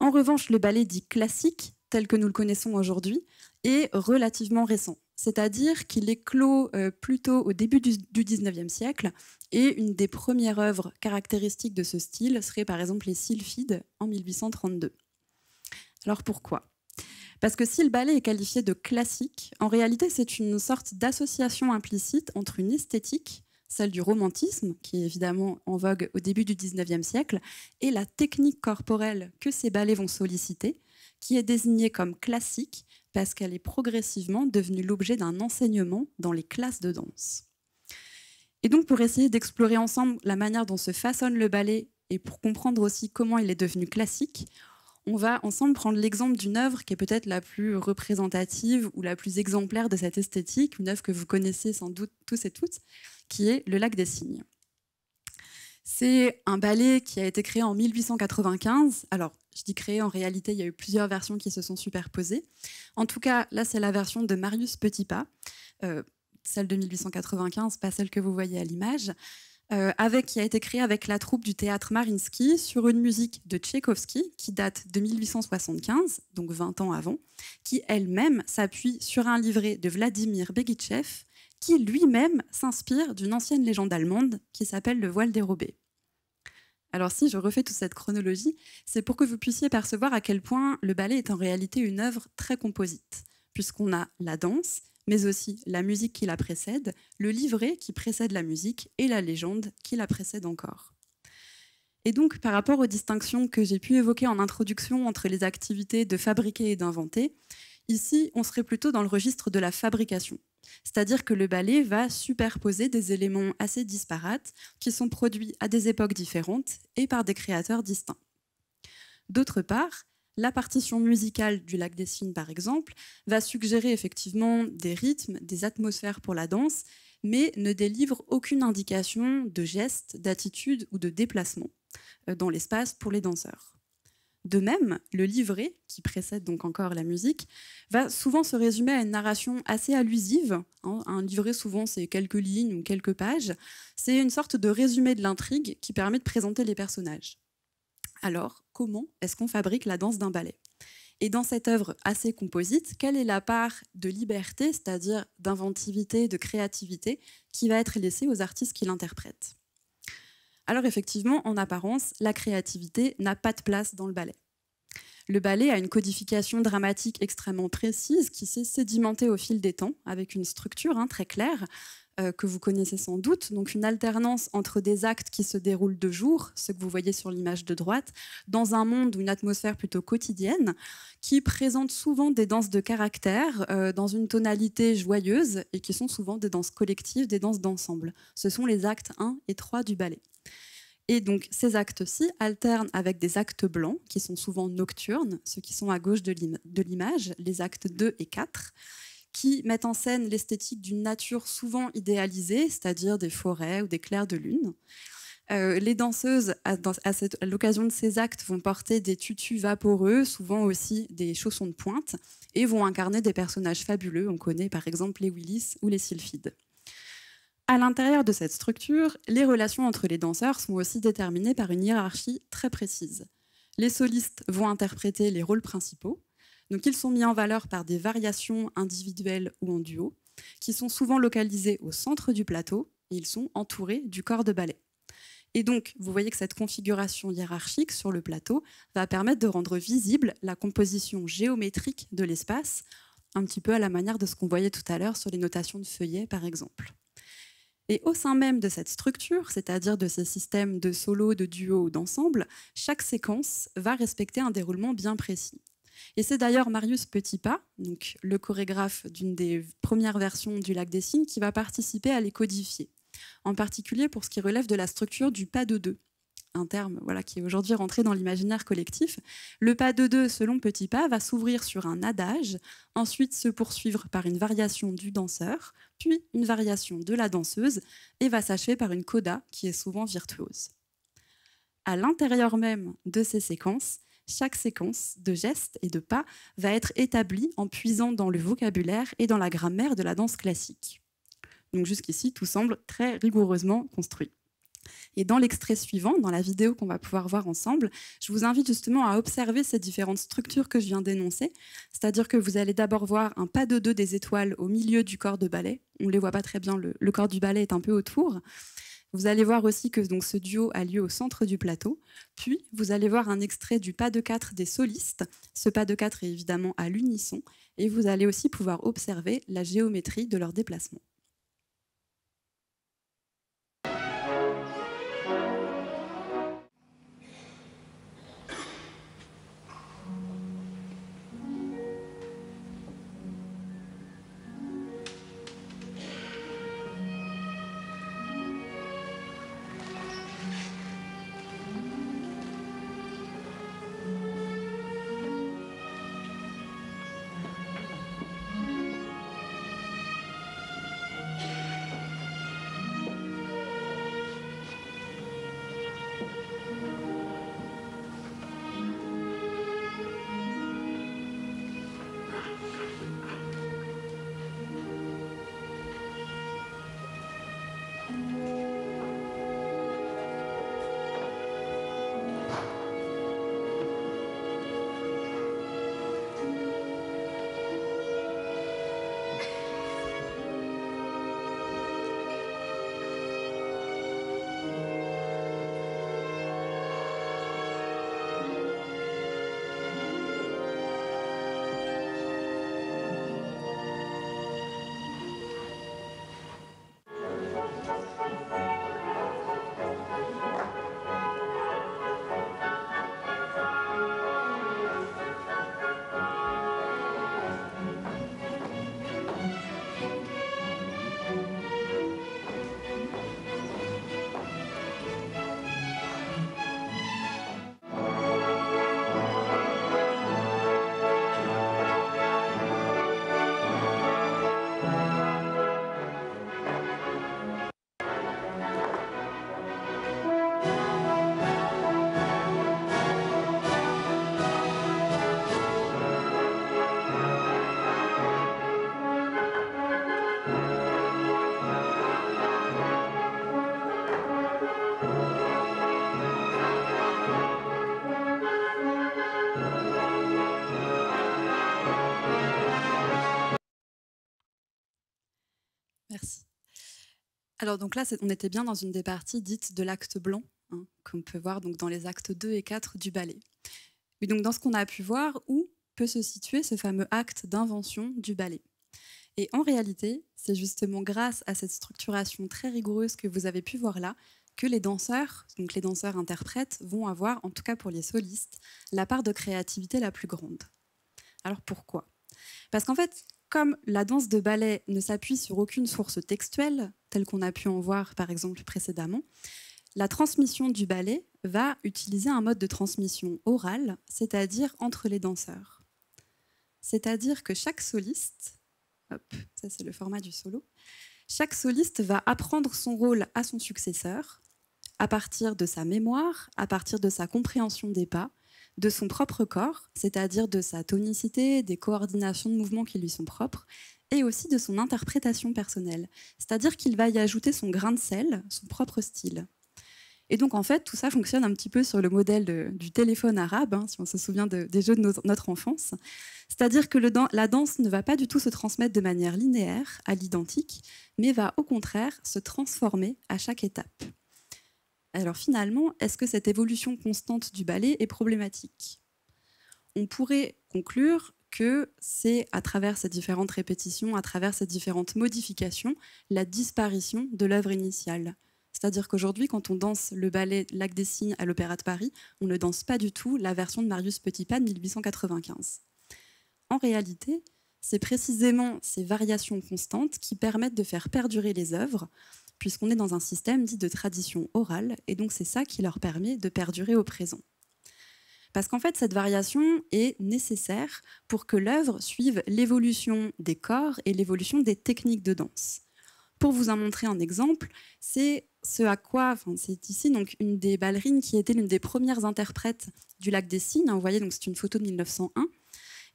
En revanche, le ballet dit classique, tel que nous le connaissons aujourd'hui, est relativement récent. C'est-à-dire qu'il éclot plutôt au début du XIXe siècle, et une des premières œuvres caractéristiques de ce style serait par exemple les Sylphides en 1832. Alors pourquoi ? Parce que si le ballet est qualifié de classique, en réalité c'est une sorte d'association implicite entre une esthétique, celle du romantisme, qui est évidemment en vogue au début du XIXe siècle, et la technique corporelle que ces ballets vont solliciter, qui est désignée comme classique parce qu'elle est progressivement devenue l'objet d'un enseignement dans les classes de danse. Et donc pour essayer d'explorer ensemble la manière dont se façonne le ballet et pour comprendre aussi comment il est devenu classique, on va ensemble prendre l'exemple d'une œuvre qui est peut-être la plus représentative ou la plus exemplaire de cette esthétique, une œuvre que vous connaissez sans doute tous et toutes, qui est Le Lac des Cygnes. C'est un ballet qui a été créé en 1895. Alors, je dis créé, en réalité, il y a eu plusieurs versions qui se sont superposées. En tout cas, là, c'est la version de Marius Petipa, celle de 1895, pas celle que vous voyez à l'image. qui a été créé avec la troupe du théâtre Mariinsky sur une musique de Tchaïkovski qui date de 1875, donc 20 ans avant, qui elle-même s'appuie sur un livret de Vladimir Beguitchev, qui lui-même s'inspire d'une ancienne légende allemande qui s'appelle le voile dérobé. Alors si je refais toute cette chronologie, c'est pour que vous puissiez percevoir à quel point le ballet est en réalité une œuvre très composite, puisqu'on a la danse, mais aussi la musique qui la précède, le livret qui précède la musique et la légende qui la précède encore. Et donc, par rapport aux distinctions que j'ai pu évoquer en introduction entre les activités de fabriquer et d'inventer, ici, on serait plutôt dans le registre de la fabrication. C'est-à-dire que le ballet va superposer des éléments assez disparates qui sont produits à des époques différentes et par des créateurs distincts. D'autre part, la partition musicale du Lac des Cygnes, par exemple, va suggérer effectivement des rythmes, des atmosphères pour la danse, mais ne délivre aucune indication de geste, d'attitude ou de déplacement dans l'espace pour les danseurs. De même, le livret, qui précède donc encore la musique, va souvent se résumer à une narration assez allusive. Un livret, souvent, c'est quelques lignes ou quelques pages. C'est une sorte de résumé de l'intrigue qui permet de présenter les personnages. Alors, comment est-ce qu'on fabrique la danse d'un ballet ? Et dans cette œuvre assez composite, quelle est la part de liberté, c'est-à-dire d'inventivité, de créativité, qui va être laissée aux artistes qui l'interprètent ? Alors effectivement, en apparence, la créativité n'a pas de place dans le ballet. Le ballet a une codification dramatique extrêmement précise qui s'est sédimentée au fil des temps, avec une structure très claire, que vous connaissez sans doute, donc une alternance entre des actes qui se déroulent de jour, ce que vous voyez sur l'image de droite, dans un monde ou une atmosphère plutôt quotidienne, qui présente souvent des danses de caractère, dans une tonalité joyeuse, et qui sont souvent des danses collectives, des danses d'ensemble. Ce sont les actes 1 et 3 du ballet. Et donc ces actes-ci alternent avec des actes blancs, qui sont souvent nocturnes, ceux qui sont à gauche de l'image, les actes 2 et 4, qui mettent en scène l'esthétique d'une nature souvent idéalisée, c'est-à-dire des forêts ou des clairs de lune. Les danseuses, à l'occasion de ces actes, vont porter des tutus vaporeux, souvent aussi des chaussons de pointe, et vont incarner des personnages fabuleux. On connaît par exemple les Willis ou les Sylphides. À l'intérieur de cette structure, les relations entre les danseurs sont aussi déterminées par une hiérarchie très précise. Les solistes vont interpréter les rôles principaux. Donc, ils sont mis en valeur par des variations individuelles ou en duo, qui sont souvent localisées au centre du plateau et ils sont entourés du corps de ballet. Et donc, vous voyez que cette configuration hiérarchique sur le plateau va permettre de rendre visible la composition géométrique de l'espace, un petit peu à la manière de ce qu'on voyait tout à l'heure sur les notations de feuillets, par exemple. Et au sein même de cette structure, c'est-à-dire de ces systèmes de solo, de duo ou d'ensemble, chaque séquence va respecter un déroulement bien précis. Et c'est d'ailleurs Marius Petipa, donc le chorégraphe d'une des premières versions du Lac des Cygnes, qui va participer à les codifier, en particulier pour ce qui relève de la structure du pas de deux, un terme qui est aujourd'hui rentré dans l'imaginaire collectif. Le pas de deux, selon Petipa, va s'ouvrir sur un adage, ensuite se poursuivre par une variation du danseur, puis une variation de la danseuse, et va s'achever par une coda qui est souvent virtuose. À l'intérieur même de ces séquences, chaque séquence de gestes et de pas va être établie en puisant dans le vocabulaire et dans la grammaire de la danse classique. Donc jusqu'ici, tout semble très rigoureusement construit. Et dans l'extrait suivant, dans la vidéo qu'on va pouvoir voir ensemble, je vous invite justement à observer ces différentes structures que je viens d'énoncer. C'est-à-dire que vous allez d'abord voir un pas de deux des étoiles au milieu du corps de ballet. On ne les voit pas très bien, le corps du ballet est un peu autour. Vous allez voir aussi que donc, ce duo a lieu au centre du plateau. Puis, vous allez voir un extrait du pas de 4 des solistes. Ce pas de 4 est évidemment à l'unisson. Et vous allez aussi pouvoir observer la géométrie de leur déplacement. Alors donc là, on était bien dans une des parties dites de l'acte blanc, hein, qu'on peut voir donc dans les actes 2 et 4 du ballet. Et donc dans ce qu'on a pu voir, où peut se situer ce fameux acte d'invention du ballet. Et en réalité, c'est justement grâce à cette structuration très rigoureuse que vous avez pu voir là, que les danseurs, donc les danseurs-interprètes, vont avoir, en tout cas pour les solistes, la part de créativité la plus grande. Alors pourquoi ? Parce qu'en fait, comme la danse de ballet ne s'appuie sur aucune source textuelle, telle qu'on a pu en voir par exemple précédemment, la transmission du ballet va utiliser un mode de transmission orale, c'est-à-dire entre les danseurs. C'est-à-dire que chaque soliste, hop, ça c'est le format du solo, chaque soliste va apprendre son rôle à son successeur à partir de sa mémoire, à partir de sa compréhension des pas, de son propre corps, c'est-à-dire de sa tonicité, des coordinations de mouvements qui lui sont propres, et aussi de son interprétation personnelle, c'est-à-dire qu'il va y ajouter son grain de sel, son propre style. Et donc, en fait, tout ça fonctionne un petit peu sur le modèle du téléphone arabe, hein, si on se souvient des jeux de notre enfance. C'est-à-dire que la danse ne va pas du tout se transmettre de manière linéaire, à l'identique, mais va au contraire se transformer à chaque étape. Alors finalement, est-ce que cette évolution constante du ballet est problématique ? On pourrait conclure que c'est à travers ces différentes répétitions, à travers ces différentes modifications, la disparition de l'œuvre initiale. C'est-à-dire qu'aujourd'hui, quand on danse le ballet Lac des Cygnes à l'Opéra de Paris, on ne danse pas du tout la version de Marius Petipa de 1895. En réalité, c'est précisément ces variations constantes qui permettent de faire perdurer les œuvres, puisqu'on est dans un système dit de tradition orale, et donc c'est ça qui leur permet de perdurer au présent. Parce qu'en fait, cette variation est nécessaire pour que l'œuvre suive l'évolution des corps et l'évolution des techniques de danse. Pour vous en montrer un exemple, c'est c'est ici donc une des ballerines qui était l'une des premières interprètes du Lac des Cygnes. Vous voyez, donc c'est une photo de 1901.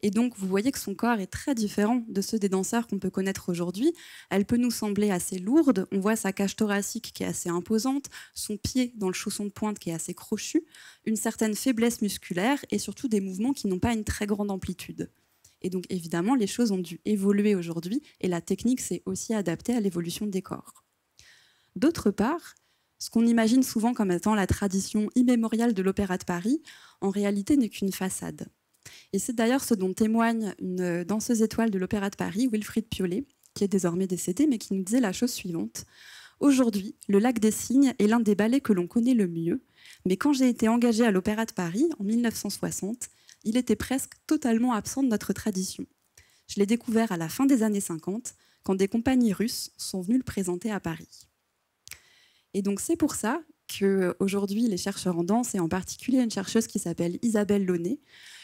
Et donc, vous voyez que son corps est très différent de ceux des danseurs qu'on peut connaître aujourd'hui. Elle peut nous sembler assez lourde. On voit sa cage thoracique qui est assez imposante, son pied dans le chausson de pointe qui est assez crochu, une certaine faiblesse musculaire et surtout des mouvements qui n'ont pas une très grande amplitude. Et donc, évidemment, les choses ont dû évoluer aujourd'hui et la technique s'est aussi adaptée à l'évolution des corps. D'autre part, ce qu'on imagine souvent comme étant la tradition immémoriale de l'Opéra de Paris, en réalité n'est qu'une façade. Et c'est d'ailleurs ce dont témoigne une danseuse étoile de l'Opéra de Paris, Wilfried Piolet, qui est désormais décédée, mais qui nous disait la chose suivante. Aujourd'hui, le Lac des Cygnes est l'un des ballets que l'on connaît le mieux, mais quand j'ai été engagée à l'Opéra de Paris en 1960, il était presque totalement absent de notre tradition. Je l'ai découvert à la fin des années 50, quand des compagnies russes sont venues le présenter à Paris. Et donc c'est pour ça qu'aujourd'hui, les chercheurs en danse, et en particulier une chercheuse qui s'appelle Isabelle Launay,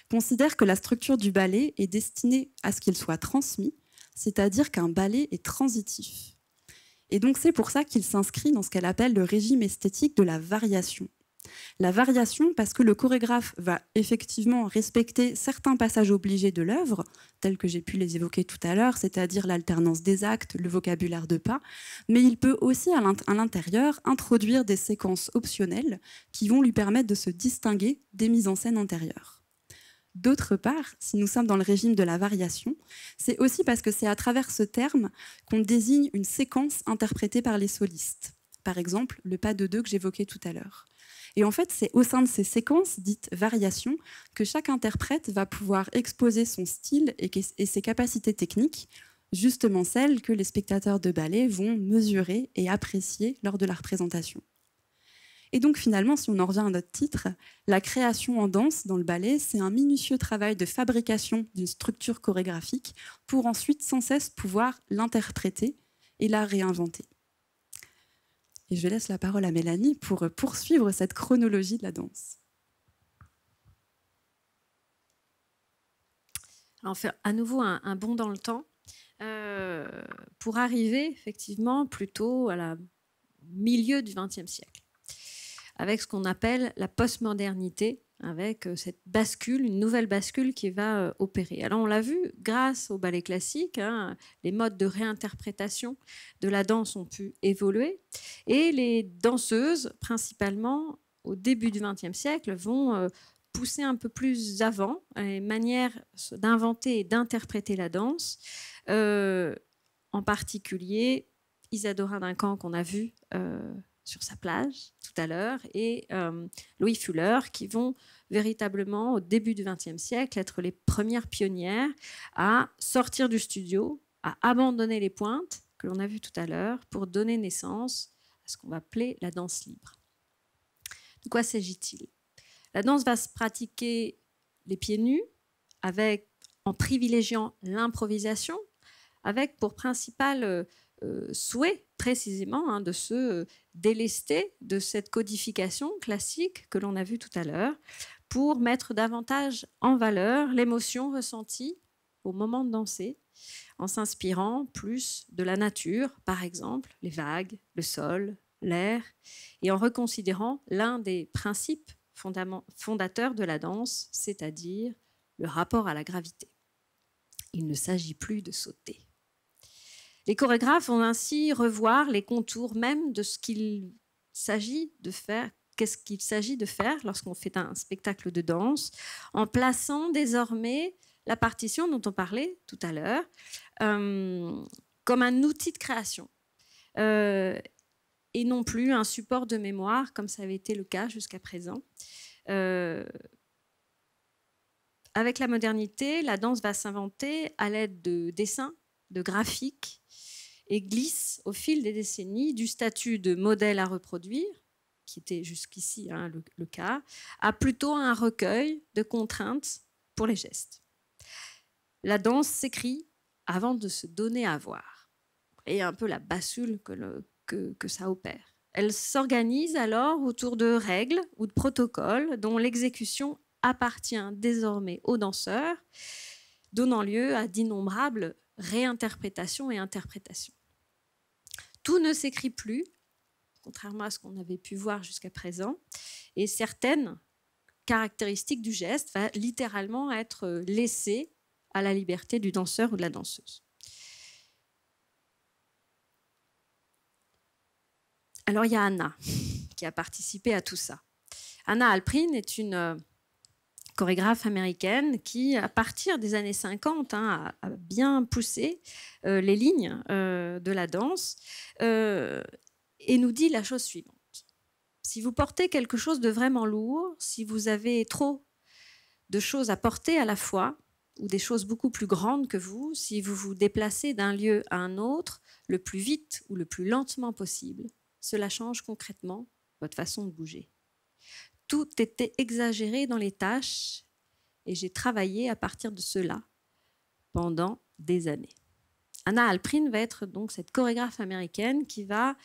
considèrent que la structure du ballet est destinée à ce qu'il soit transmis, c'est-à-dire qu'un ballet est transitif. Et donc c'est pour ça qu'il s'inscrit dans ce qu'elle appelle le régime esthétique de la variation. La variation parce que le chorégraphe va effectivement respecter certains passages obligés de l'œuvre, tels que j'ai pu les évoquer tout à l'heure, c'est-à-dire l'alternance des actes, le vocabulaire de pas, mais il peut aussi à l'intérieur introduire des séquences optionnelles qui vont lui permettre de se distinguer des mises en scène antérieures. D'autre part, si nous sommes dans le régime de la variation, c'est aussi parce que c'est à travers ce terme qu'on désigne une séquence interprétée par les solistes. Par exemple, le pas de deux que j'évoquais tout à l'heure. Et en fait, c'est au sein de ces séquences dites variations que chaque interprète va pouvoir exposer son style et ses capacités techniques, justement celles que les spectateurs de ballet vont mesurer et apprécier lors de la représentation. Et donc finalement, si on en revient à notre titre, la création en danse dans le ballet, c'est un minutieux travail de fabrication d'une structure chorégraphique pour ensuite sans cesse pouvoir l'interpréter et la réinventer. Et je laisse la parole à Mélanie pour poursuivre cette chronologie de la danse. Alors, on fait à nouveau un bond dans le temps pour arriver effectivement plutôt à la milieu du XXe siècle, avec ce qu'on appelle la postmodernité, avec cette bascule, une nouvelle bascule qui va opérer. Alors on l'a vu, grâce au ballet classique, hein, les modes de réinterprétation de la danse ont pu évoluer, et les danseuses, principalement au début du XXe siècle, vont pousser un peu plus avant les manières d'inventer et d'interpréter la danse, en particulier Isadora Duncan qu'on a vu sur sa plage tout à l'heure et Louis Fuller qui vont véritablement au début du XXe siècle être les premières pionnières à sortir du studio, à abandonner les pointes que l'on a vues tout à l'heure pour donner naissance à ce qu'on va appeler la danse libre. De quoi s'agit-il? La danse va se pratiquer les pieds nus en privilégiant l'improvisation avec pour principal souhait précisément de se délester de cette codification classique que l'on a vue tout à l'heure pour mettre davantage en valeur l'émotion ressentie au moment de danser en s'inspirant plus de la nature, par exemple les vagues, le sol, l'air, et en reconsidérant l'un des principes fondateurs de la danse, c'est-à-dire le rapport à la gravité. Il ne s'agit plus de sauter. Les chorégraphes vont ainsi revoir les contours même de ce qu'il s'agit de faire, qu'est-ce qu'il s'agit de faire lorsqu'on fait un spectacle de danse, en plaçant désormais la partition dont on parlait tout à l'heure comme un outil de création et non plus un support de mémoire comme ça avait été le cas jusqu'à présent. Avec la modernité, la danse va s'inventer à l'aide de dessins, de graphiques et glisse au fil des décennies du statut de modèle à reproduire, qui était jusqu'ici le cas, à plutôt un recueil de contraintes pour les gestes. La danse s'écrit avant de se donner à voir. Et un peu la bascule que ça opère. Elle s'organise alors autour de règles ou de protocoles dont l'exécution appartient désormais aux danseurs, donnant lieu à d'innombrables réinterprétations et interprétations. Tout ne s'écrit plus, contrairement à ce qu'on avait pu voir jusqu'à présent, et certaines caractéristiques du geste vont littéralement être laissées à la liberté du danseur ou de la danseuse. Alors il y a Anna qui a participé à tout ça. Anna Alprin est une chorégraphe américaine qui, à partir des années 50, a bien poussé les lignes de la danse et nous dit la chose suivante. Si vous portez quelque chose de vraiment lourd, si vous avez trop de choses à porter à la fois, ou des choses beaucoup plus grandes que vous, si vous vous déplacez d'un lieu à un autre le plus vite ou le plus lentement possible, cela change concrètement votre façon de bouger. Tout était exagéré dans les tâches et j'ai travaillé à partir de cela pendant des années. Anna Alprin va être donc cette chorégraphe américaine qui va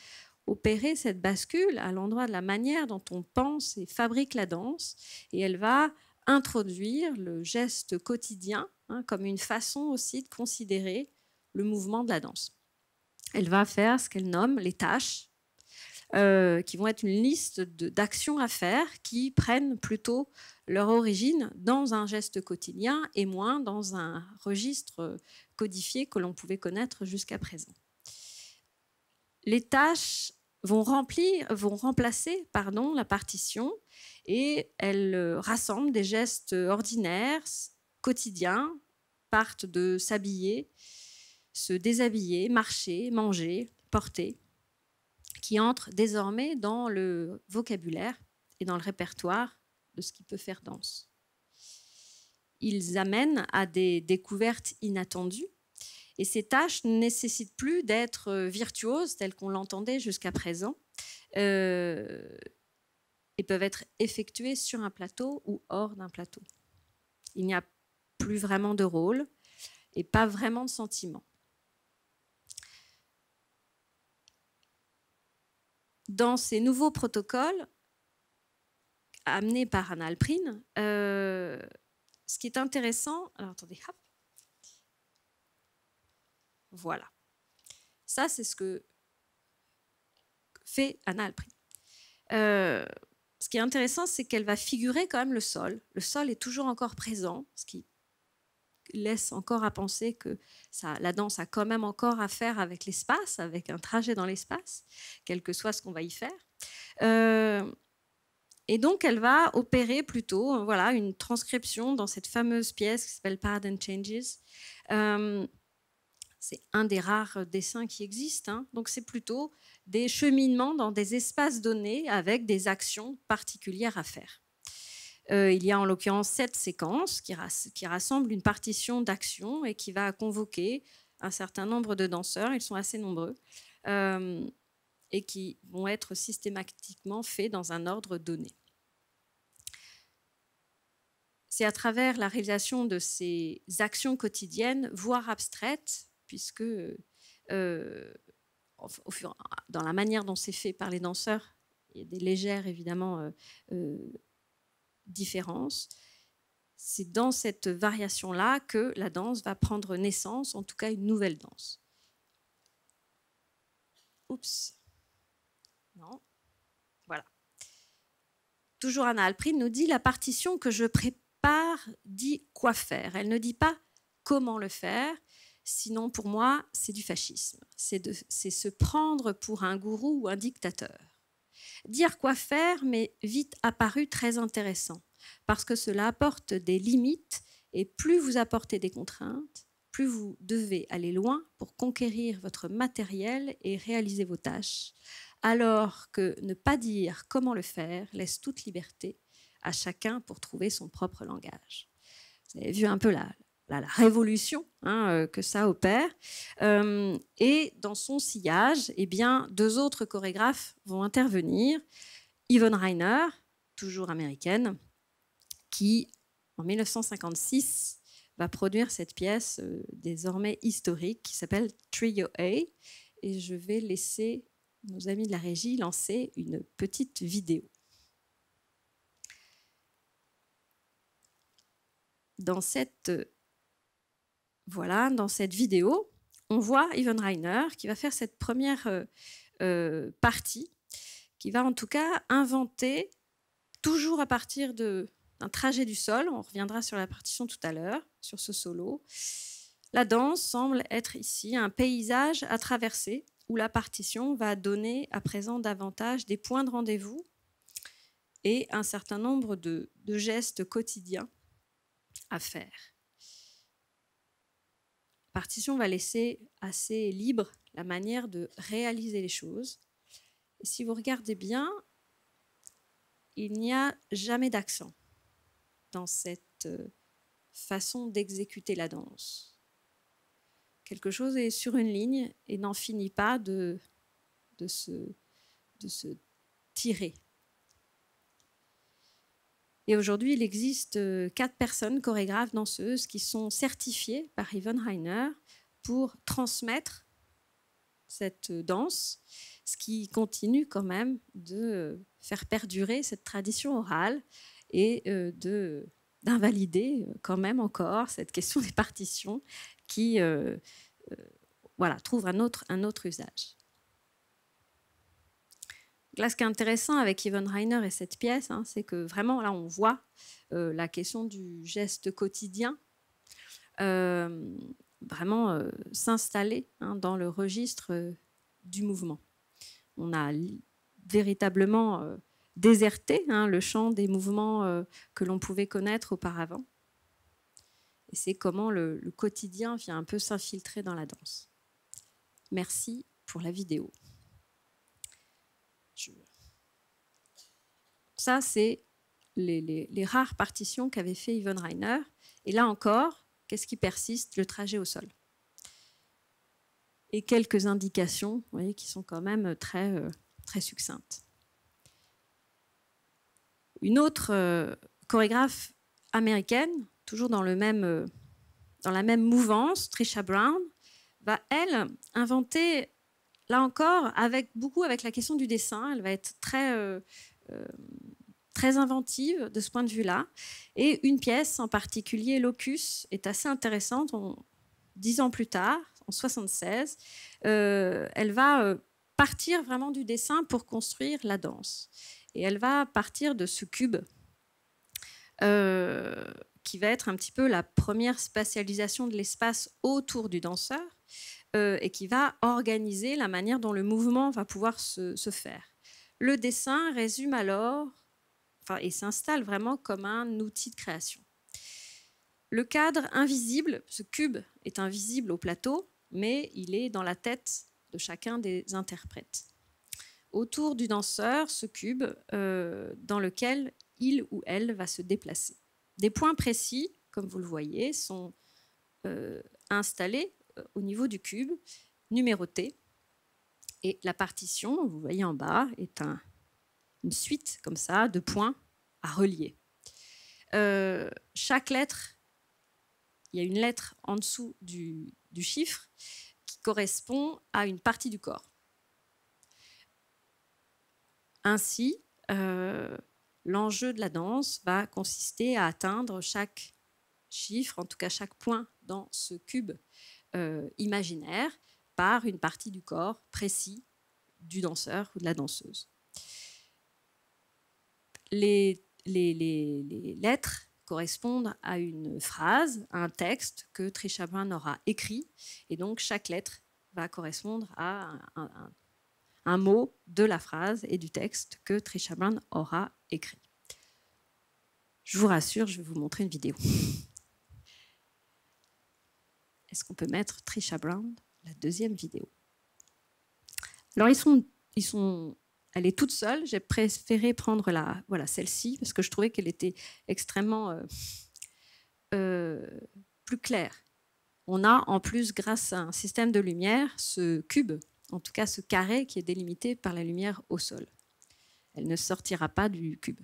opérer cette bascule à l'endroit de la manière dont on pense et fabrique la danse, et elle va introduire le geste quotidien comme une façon aussi de considérer le mouvement de la danse. Elle va faire ce qu'elle nomme les tâches, qui vont être une liste d'actions à faire qui prennent plutôt leur origine dans un geste quotidien et moins dans un registre codifié que l'on pouvait connaître jusqu'à présent. Les tâches vont remplacer la partition et elles rassemblent des gestes ordinaires, quotidiens, partent de s'habiller, se déshabiller, marcher, manger, porter, qui entrent désormais dans le vocabulaire et dans le répertoire de ce qui peut faire danse. Ils amènent à des découvertes inattendues et ces tâches ne nécessitent plus d'être virtuoses telles qu'on l'entendait jusqu'à présent et peuvent être effectuées sur un plateau ou hors d'un plateau. Il n'y a plus vraiment de rôle et pas vraiment de sentiment. Dans ces nouveaux protocoles amenés par Anna Alprin, ce qui est intéressant, alors attendez, hop, voilà. Ça, c'est ce que fait Anna Alprin. Ce qui est intéressant, c'est qu'elle va figurer quand même le sol. Le sol est toujours encore présent, ce qui laisse encore à penser que la danse a quand même encore à faire avec l'espace, avec un trajet dans l'espace, quel que soit ce qu'on va y faire. Et donc, elle va opérer plutôt une transcription dans cette fameuse pièce qui s'appelle Paradigm Changes. C'est un des rares dessins qui existent, hein. Donc c'est plutôt des cheminements dans des espaces donnés avec des actions particulières à faire. Il y a en l'occurrence 7 séquences qui rassemblent une partition d'actions et qui va convoquer un certain nombre de danseurs, ils sont assez nombreux, et qui vont être systématiquement faits dans un ordre donné. C'est à travers la réalisation de ces actions quotidiennes, voire abstraites, puisque dans la manière dont c'est fait par les danseurs, il y a des légères, évidemment, différences. C'est dans cette variation-là que la danse va prendre naissance, en tout cas une nouvelle danse. Oups. Non. Voilà. Toujours Anna Alprin nous dit « La partition que je prépare dit quoi faire ». Elle ne dit pas comment le faire, sinon pour moi, c'est du fascisme. C'est se prendre pour un gourou ou un dictateur. Dire quoi faire m'est vite apparu très intéressant, parce que cela apporte des limites, et plus vous apportez des contraintes, plus vous devez aller loin pour conquérir votre matériel et réaliser vos tâches, alors que ne pas dire comment le faire laisse toute liberté à chacun pour trouver son propre langage. Vous avez vu un peu la révolution que ça opère. Et dans son sillage, eh bien, 2 autres chorégraphes vont intervenir. Yvonne Rainer, toujours américaine, qui, en 1956, va produire cette pièce désormais historique qui s'appelle Trio A. Et je vais laisser nos amis de la régie lancer une petite vidéo. Dans cette vidéo, on voit Yvonne Rainer qui va faire cette première partie, qui va en tout cas inventer, toujours à partir d'un trajet du sol, on reviendra sur la partition tout à l'heure, sur ce solo. La danse semble être ici un paysage à traverser, où la partition va donner à présent davantage des points de rendez-vous et un certain nombre de gestes quotidiens à faire. La partition va laisser assez libre la manière de réaliser les choses. Et si vous regardez bien, il n'y a jamais d'accent dans cette façon d'exécuter la danse. Quelque chose est sur une ligne et n'en finit pas de se tirer. Et aujourd'hui, il existe 4 personnes, chorégraphes, danseuses, qui sont certifiées par Yvonne Rainer pour transmettre cette danse, ce qui continue quand même de faire perdurer cette tradition orale et d'invalider quand même encore cette question des partitions qui trouve un autre usage. Là, ce qui est intéressant avec Yvonne Rainer et cette pièce, c'est que vraiment, là, on voit la question du geste quotidien vraiment s'installer dans le registre du mouvement. On a véritablement déserté le champ des mouvements que l'on pouvait connaître auparavant. Et c'est comment le quotidien vient un peu s'infiltrer dans la danse. Merci pour la vidéo. Ça, c'est les rares partitions qu'avait fait Yvonne Rainer. Et là encore, qu'est-ce qui persiste? Le trajet au sol. Et quelques indications, vous voyez, qui sont quand même très, très succinctes. Une autre chorégraphe américaine, toujours dans la même mouvance, Trisha Brown, va, elle, inventer, là encore, beaucoup avec la question du dessin. Elle va être très inventive de ce point de vue-là. Et une pièce en particulier, Locus, est assez intéressante. 10 ans plus tard, en 1976, elle va partir vraiment du dessin pour construire la danse. Et elle va partir de ce cube qui va être un petit peu la première spatialisation de l'espace autour du danseur et qui va organiser la manière dont le mouvement va pouvoir se faire. Le dessin résume alors, et s'installe vraiment comme un outil de création. Le cadre invisible, ce cube est invisible au plateau, mais il est dans la tête de chacun des interprètes. Autour du danseur, ce cube dans lequel il ou elle va se déplacer. Des points précis, comme vous le voyez, sont installés au niveau du cube, numérotés. Et la partition, vous voyez en bas, est une suite comme ça de points à relier. Chaque lettre, il y a une lettre en dessous du chiffre qui correspond à une partie du corps. Ainsi, l'enjeu de la danse va consister à atteindre chaque chiffre, en tout cas chaque point dans ce cube imaginaire, par une partie du corps précis du danseur ou de la danseuse. Les lettres correspondent à une phrase, à un texte que Trisha Brown aura écrit, et donc chaque lettre va correspondre à un mot de la phrase et du texte que Trisha Brown aura écrit. Je vous rassure, je vais vous montrer une vidéo. Est-ce qu'on peut mettre Trisha Brown, la deuxième vidéo? Alors, elle est toute seule. J'ai préféré prendre celle-ci parce que je trouvais qu'elle était extrêmement plus claire. On a en plus, grâce à un système de lumière, ce cube, en tout cas ce carré qui est délimité par la lumière au sol. Elle ne sortira pas du cube.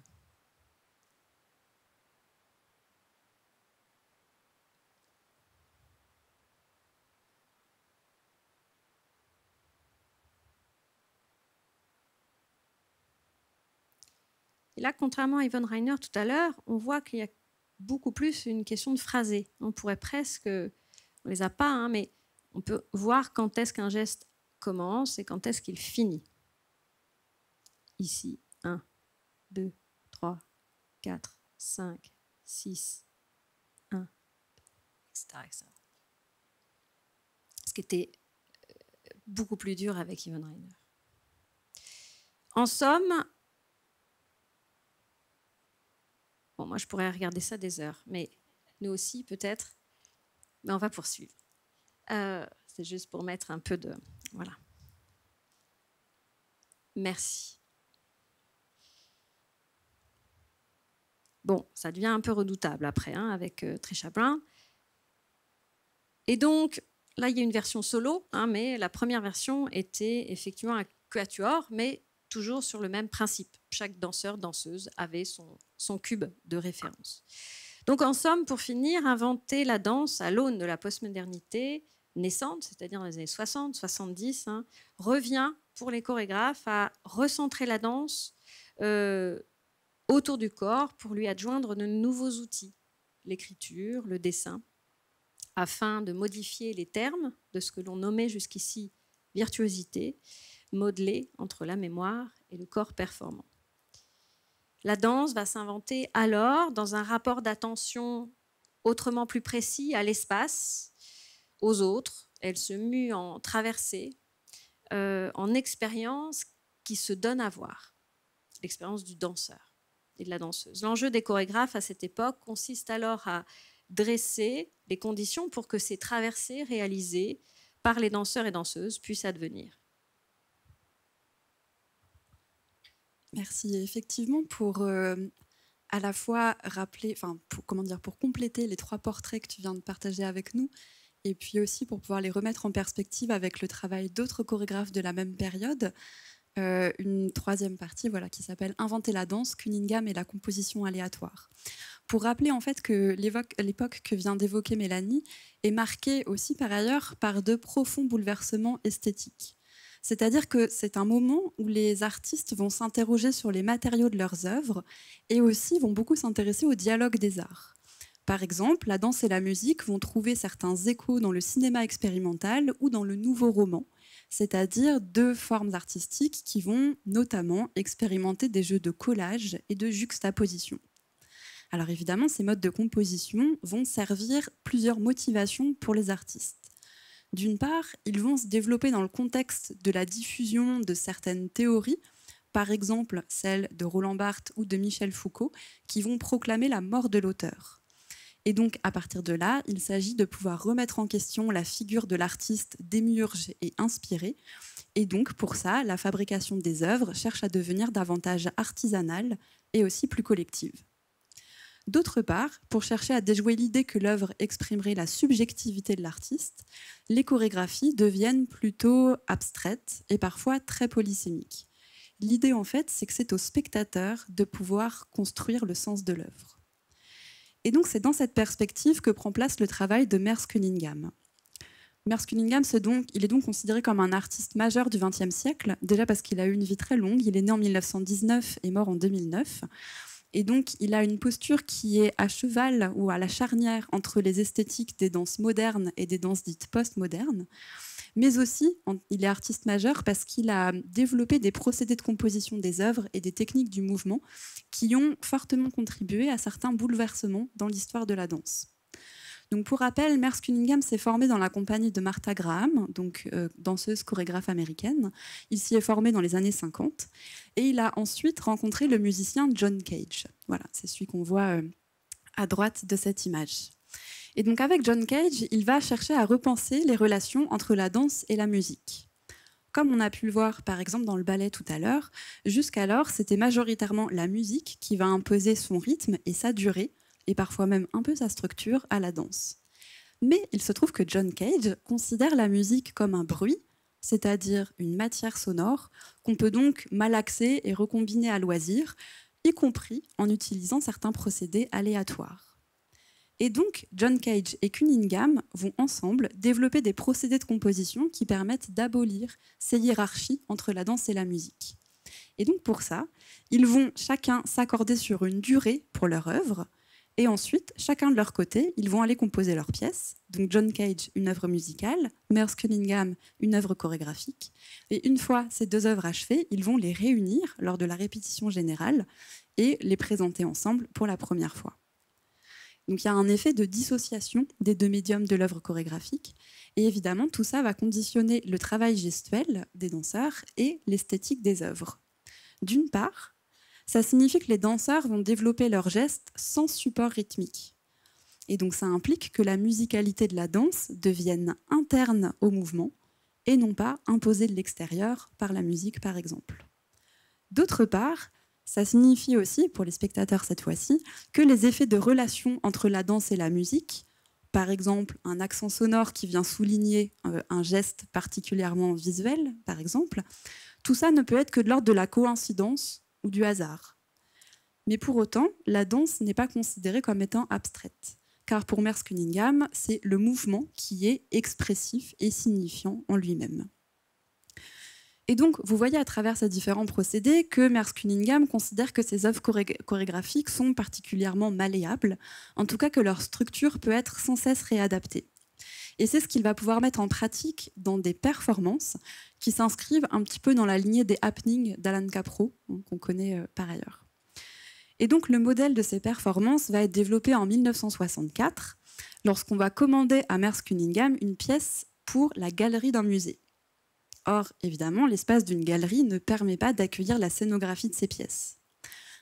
Et là, contrairement à Yvonne Rainer tout à l'heure, on voit qu'il y a beaucoup plus une question de phrasé. On pourrait presque, on ne les a pas, hein, mais on peut voir quand est-ce qu'un geste commence et quand est-ce qu'il finit. Ici, 1, 2, 3, 4, 5, 6, 1, etc. Ce qui était beaucoup plus dur avec Yvonne Rainer. En somme, bon, moi je pourrais regarder ça des heures, mais nous aussi peut-être, mais on va poursuivre. C'est juste pour mettre un peu de... Voilà. Merci. Bon, ça devient un peu redoutable après, hein, avec Trisha Brown. Et donc, là, il y a une version solo, hein, mais la première version était effectivement un quatuor, mais toujours sur le même principe. Chaque danseur, danseuse avait son cube de référence. Donc, en somme, pour finir, inventer la danse à l'aune de la postmodernité naissante, c'est-à-dire dans les années 60, 70, hein, revient pour les chorégraphes à recentrer la danse autour du corps pour lui adjoindre de nouveaux outils, l'écriture, le dessin, afin de modifier les termes de ce que l'on nommait jusqu'ici virtuosité, modelée entre la mémoire et le corps performant. La danse va s'inventer alors dans un rapport d'attention autrement plus précis à l'espace, aux autres. Elle se mue en traversée, en expérience qui se donne à voir, l'expérience du danseur et de la danseuse. L'enjeu des chorégraphes à cette époque consiste alors à dresser les conditions pour que ces traversées réalisées par les danseurs et danseuses puissent advenir. Merci. Effectivement, pour à la fois rappeler, pour compléter les 3 portraits que tu viens de partager avec nous, et puis aussi pour pouvoir les remettre en perspective avec le travail d'autres chorégraphes de la même période, une 3e partie qui s'appelle « Inventer la danse, Cunningham et la composition aléatoire ». Pour rappeler en fait que l'époque que vient d'évoquer Mélanie est marquée aussi par ailleurs par de profonds bouleversements esthétiques. C'est-à-dire que c'est un moment où les artistes vont s'interroger sur les matériaux de leurs œuvres et aussi vont beaucoup s'intéresser au dialogue des arts. Par exemple, la danse et la musique vont trouver certains échos dans le cinéma expérimental ou dans le nouveau roman, c'est-à-dire 2 formes artistiques qui vont notamment expérimenter des jeux de collage et de juxtaposition. Alors évidemment, ces modes de composition vont servir plusieurs motivations pour les artistes. D'une part, ils vont se développer dans le contexte de la diffusion de certaines théories, par exemple celles de Roland Barthes ou de Michel Foucault, qui vont proclamer la mort de l'auteur. Et donc, à partir de là, il s'agit de pouvoir remettre en question la figure de l'artiste démiurge et inspiré. Et donc, pour ça, la fabrication des œuvres cherche à devenir davantage artisanale et aussi plus collective. D'autre part, pour chercher à déjouer l'idée que l'œuvre exprimerait la subjectivité de l'artiste, les chorégraphies deviennent plutôt abstraites et parfois très polysémiques. L'idée, en fait, c'est que c'est au spectateur de pouvoir construire le sens de l'œuvre. Et donc, c'est dans cette perspective que prend place le travail de Merce Cunningham. Merce Cunningham, il est donc considéré comme un artiste majeur du XXe siècle, déjà parce qu'il a eu une vie très longue. Il est né en 1919 et mort en 2009. Et donc, il a une posture qui est à cheval ou à la charnière entre les esthétiques des danses modernes et des danses dites post-modernes. Mais aussi, il est artiste majeur parce qu'il a développé des procédés de composition des œuvres et des techniques du mouvement qui ont fortement contribué à certains bouleversements dans l'histoire de la danse. Donc, pour rappel, Merce Cunningham s'est formé dans la compagnie de Martha Graham, donc danseuse chorégraphe américaine. Il s'y est formé dans les années 50 et il a ensuite rencontré le musicien John Cage. Voilà, c'est celui qu'on voit à droite de cette image. Et donc avec John Cage, il va chercher à repenser les relations entre la danse et la musique. Comme on a pu le voir par exemple dans le ballet tout à l'heure, jusqu'alors c'était majoritairement la musique qui va imposer son rythme et sa durée, et parfois même un peu sa structure à la danse. Mais il se trouve que John Cage considère la musique comme un bruit, c'est-à-dire une matière sonore, qu'on peut donc malaxer et recombiner à loisir, y compris en utilisant certains procédés aléatoires. Et donc, John Cage et Cunningham vont ensemble développer des procédés de composition qui permettent d'abolir ces hiérarchies entre la danse et la musique. Et donc pour ça, ils vont chacun s'accorder sur une durée pour leur œuvre, et ensuite, chacun de leur côté, ils vont aller composer leur pièce. Donc John Cage, une œuvre musicale, Merce Cunningham, une œuvre chorégraphique. Et une fois ces deux œuvres achevées, ils vont les réunir lors de la répétition générale et les présenter ensemble pour la première fois. Donc il y a un effet de dissociation des deux médiums de l'œuvre chorégraphique. Et évidemment, tout ça va conditionner le travail gestuel des danseurs et l'esthétique des œuvres. D'une part, ça signifie que les danseurs vont développer leurs gestes sans support rythmique. Et donc ça implique que la musicalité de la danse devienne interne au mouvement et non pas imposée de l'extérieur par la musique, par exemple. D'autre part, ça signifie aussi, pour les spectateurs cette fois-ci, que les effets de relation entre la danse et la musique, par exemple un accent sonore qui vient souligner un geste particulièrement visuel, par exemple, tout ça ne peut être que de l'ordre de la coïncidence ou du hasard. Mais pour autant, la danse n'est pas considérée comme étant abstraite, car pour Merce Cunningham, c'est le mouvement qui est expressif et signifiant en lui-même. Et donc, vous voyez à travers ces différents procédés que Merce Cunningham considère que ses œuvres chorégraphiques sont particulièrement malléables, en tout cas que leur structure peut être sans cesse réadaptée. Et c'est ce qu'il va pouvoir mettre en pratique dans des performances qui s'inscrivent un petit peu dans la lignée des happenings d'Alan Capro, qu'on connaît par ailleurs. Et donc le modèle de ces performances va être développé en 1964, lorsqu'on va commander à Merce Cunningham une pièce pour la galerie d'un musée. Or, évidemment, l'espace d'une galerie ne permet pas d'accueillir la scénographie de ces pièces.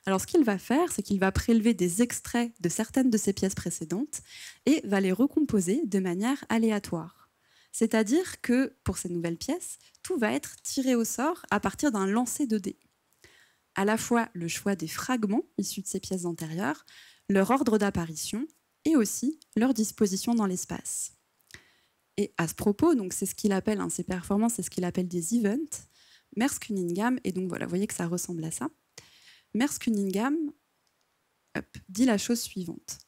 Alors ce qu'il va faire, c'est qu'il va prélever des extraits de certaines de ses pièces précédentes et va les recomposer de manière aléatoire. C'est-à-dire que pour ces nouvelles pièces, tout va être tiré au sort à partir d'un lancer de dés. À la fois le choix des fragments issus de ces pièces antérieures, leur ordre d'apparition et aussi leur disposition dans l'espace. Et à ce propos, donc c'est ce qu'il appelle, ces performances, c'est ce qu'il appelle des events. Merce Cunningham, et donc voilà, vous voyez que ça ressemble à ça. Merce Cunningham dit la chose suivante.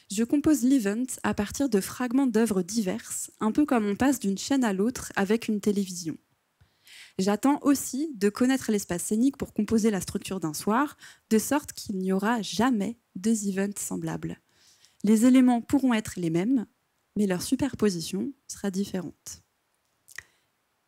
Je compose l'event à partir de fragments d'œuvres diverses, un peu comme on passe d'une chaîne à l'autre avec une télévision. J'attends aussi de connaître l'espace scénique pour composer la structure d'un soir, de sorte qu'il n'y aura jamais deux events semblables. Les éléments pourront être les mêmes, mais leur superposition sera différente.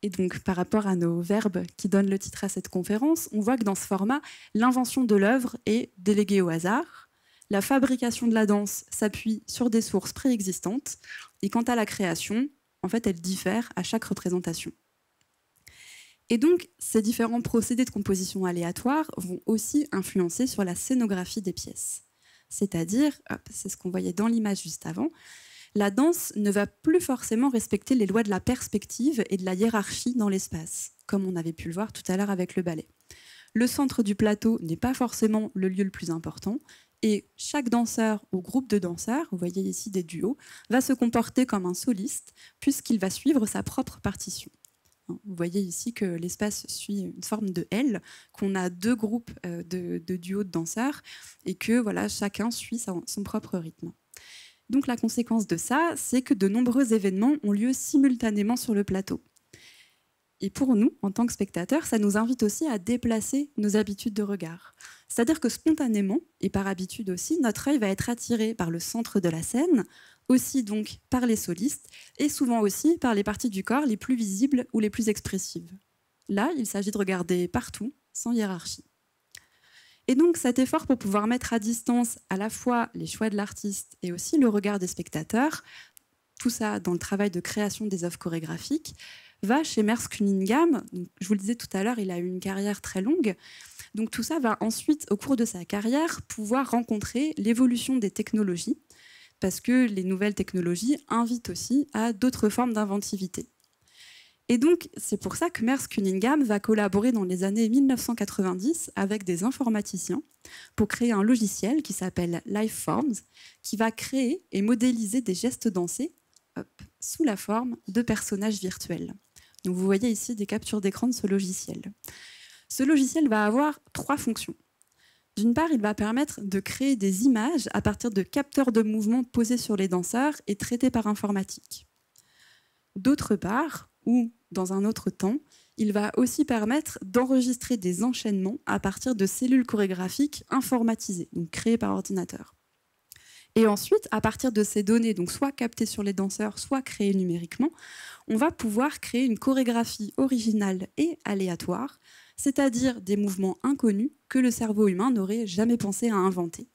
Et donc, par rapport à nos verbes qui donnent le titre à cette conférence, on voit que dans ce format, l'invention de l'œuvre est déléguée au hasard, la fabrication de la danse s'appuie sur des sources préexistantes, et quant à la création, en fait, elle diffère à chaque représentation. Et donc, ces différents procédés de composition aléatoire vont aussi influencer sur la scénographie des pièces. C'est-à-dire, c'est ce qu'on voyait dans l'image juste avant, la danse ne va plus forcément respecter les lois de la perspective et de la hiérarchie dans l'espace, comme on avait pu le voir tout à l'heure avec le ballet. Le centre du plateau n'est pas forcément le lieu le plus important, et chaque danseur ou groupe de danseurs, vous voyez ici des duos, va se comporter comme un soliste, puisqu'il va suivre sa propre partition. Vous voyez ici que l'espace suit une forme de L, qu'on a deux groupes de duos de danseurs, et que voilà, chacun suit son propre rythme. Donc la conséquence de ça, c'est que de nombreux événements ont lieu simultanément sur le plateau. Et pour nous, en tant que spectateurs, ça nous invite aussi à déplacer nos habitudes de regard. C'est-à-dire que spontanément, et par habitude aussi, notre œil va être attiré par le centre de la scène, aussi donc par les solistes, et souvent aussi par les parties du corps les plus visibles ou les plus expressives. Là, il s'agit de regarder partout, sans hiérarchie. Et donc cet effort pour pouvoir mettre à distance à la fois les choix de l'artiste et aussi le regard des spectateurs, tout ça dans le travail de création des œuvres chorégraphiques, va chez Merce Cunningham. Donc, je vous le disais tout à l'heure, il a eu une carrière très longue. Donc tout ça va ensuite, au cours de sa carrière, pouvoir rencontrer l'évolution des technologies, parce que les nouvelles technologies invitent aussi à d'autres formes d'inventivité. Et donc, c'est pour ça que Merce Cunningham va collaborer dans les années 1990 avec des informaticiens pour créer un logiciel qui s'appelle Lifeforms, qui va créer et modéliser des gestes dansés sous la forme de personnages virtuels. Donc, vous voyez ici des captures d'écran de ce logiciel. Ce logiciel va avoir 3 fonctions. D'une part, il va permettre de créer des images à partir de capteurs de mouvement posés sur les danseurs et traités par informatique. D'autre part, ou dans un autre temps, il va aussi permettre d'enregistrer des enchaînements à partir de cellules chorégraphiques informatisées, donc créées par ordinateur. Et ensuite, à partir de ces données, donc soit captées sur les danseurs, soit créées numériquement, on va pouvoir créer une chorégraphie originale et aléatoire, c'est-à-dire des mouvements inconnus que le cerveau humain n'aurait jamais pensé à inventer.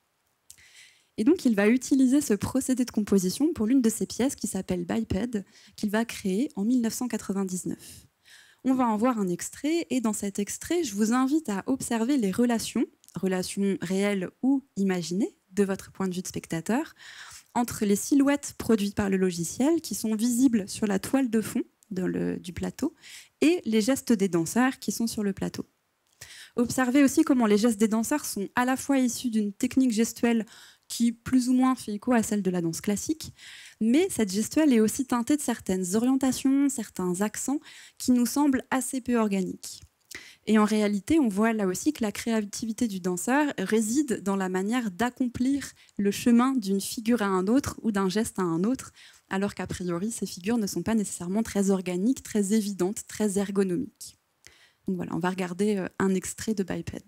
Et donc, il va utiliser ce procédé de composition pour l'une de ses pièces qui s'appelle Biped, qu'il va créer en 1999. On va en voir un extrait, et dans cet extrait, je vous invite à observer les relations réelles ou imaginées, de votre point de vue de spectateur, entre les silhouettes produites par le logiciel, qui sont visibles sur la toile de fond du plateau, et les gestes des danseurs qui sont sur le plateau. Observez aussi comment les gestes des danseurs sont à la fois issus d'une technique gestuelle qui plus ou moins fait écho à celle de la danse classique, mais cette gestuelle est aussi teintée de certaines orientations, certains accents qui nous semblent assez peu organiques. Et en réalité, on voit là aussi que la créativité du danseur réside dans la manière d'accomplir le chemin d'une figure à un autre ou d'un geste à un autre, alors qu'a priori, ces figures ne sont pas nécessairement très organiques, très évidentes, très ergonomiques. Donc voilà, on va regarder un extrait de Biped.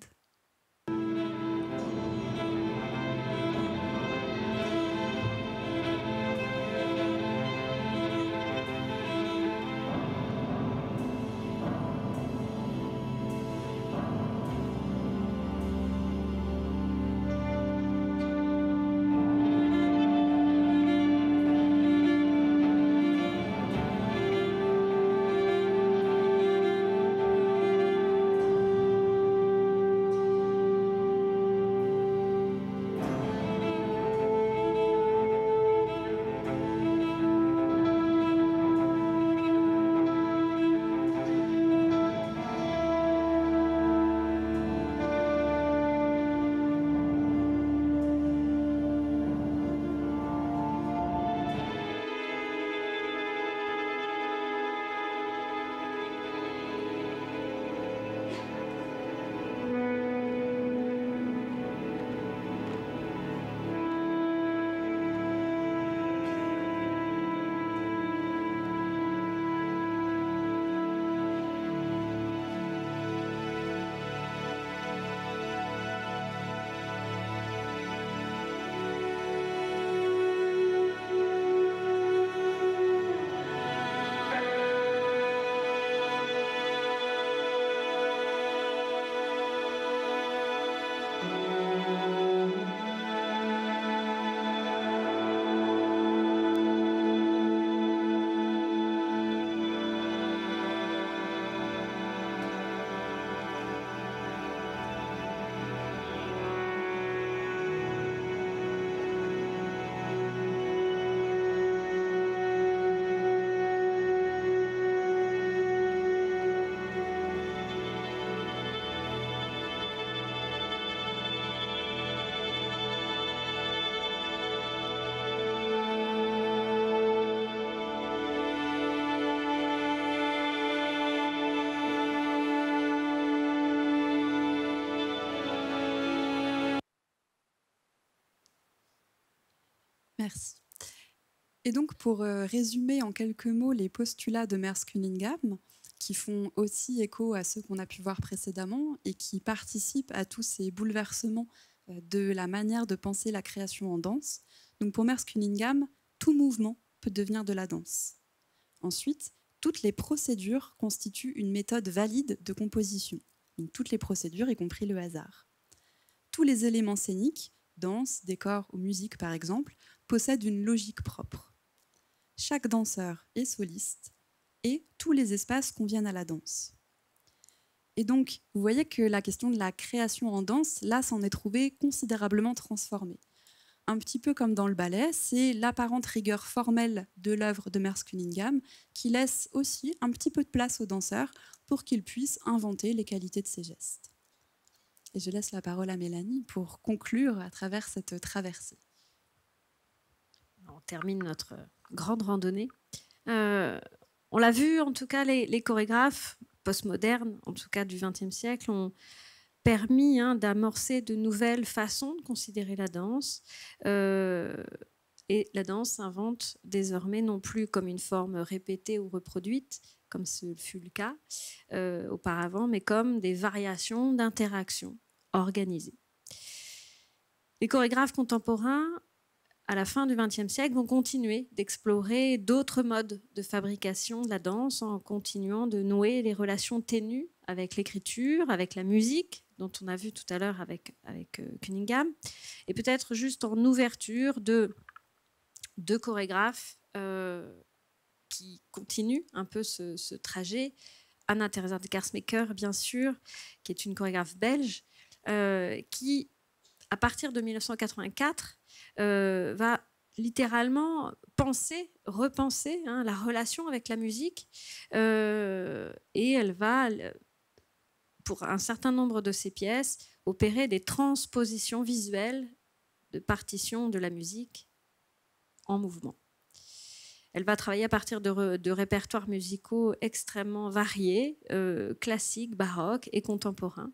Merci. Et donc, pour résumer en quelques mots les postulats de Merce-Cunningham, qui font aussi écho à ceux qu'on a pu voir précédemment et qui participent à tous ces bouleversements de la manière de penser la création en danse. Donc, pour Merce-Cunningham, tout mouvement peut devenir de la danse. Ensuite, toutes les procédures constituent une méthode valide de composition. Donc, toutes les procédures, y compris le hasard. Tous les éléments scéniques, danse, décor ou musique par exemple, possèdent une logique propre. Chaque danseur est soliste et tous les espaces conviennent à la danse. Et donc, vous voyez que la question de la création en danse, là, s'en est trouvée considérablement transformée. Un petit peu comme dans le ballet, c'est l'apparente rigueur formelle de l'œuvre de Merce-Cunningham qui laisse aussi un petit peu de place aux danseurs pour qu'ils puissent inventer les qualités de ces gestes. Et je laisse la parole à Mélanie pour conclure à travers cette traversée. On termine notre grande randonnée. On l'a vu, en tout cas, les chorégraphes postmodernes, en tout cas du XXe siècle, ont permis d'amorcer de nouvelles façons de considérer la danse. Et la danse s'invente désormais non plus comme une forme répétée ou reproduite, comme ce fut le cas auparavant, mais comme des variations d'interaction organisées. Les chorégraphes contemporains, à la fin du XXe siècle, vont continuer d'explorer d'autres modes de fabrication de la danse en continuant de nouer les relations ténues avec l'écriture, avec la musique, dont on a vu tout à l'heure avec Cunningham, et peut-être juste en ouverture de deux chorégraphes qui continuent un peu ce trajet. Anna-Theresa de Kersmaker, bien sûr, qui est une chorégraphe belge, qui, à partir de 1984, va littéralement repenser la relation avec la musique, et elle va, pour un certain nombre de ses pièces, opérer des transpositions visuelles de partitions de la musique en mouvement. Elle va travailler à partir de répertoires musicaux extrêmement variés, classiques, baroques et contemporains.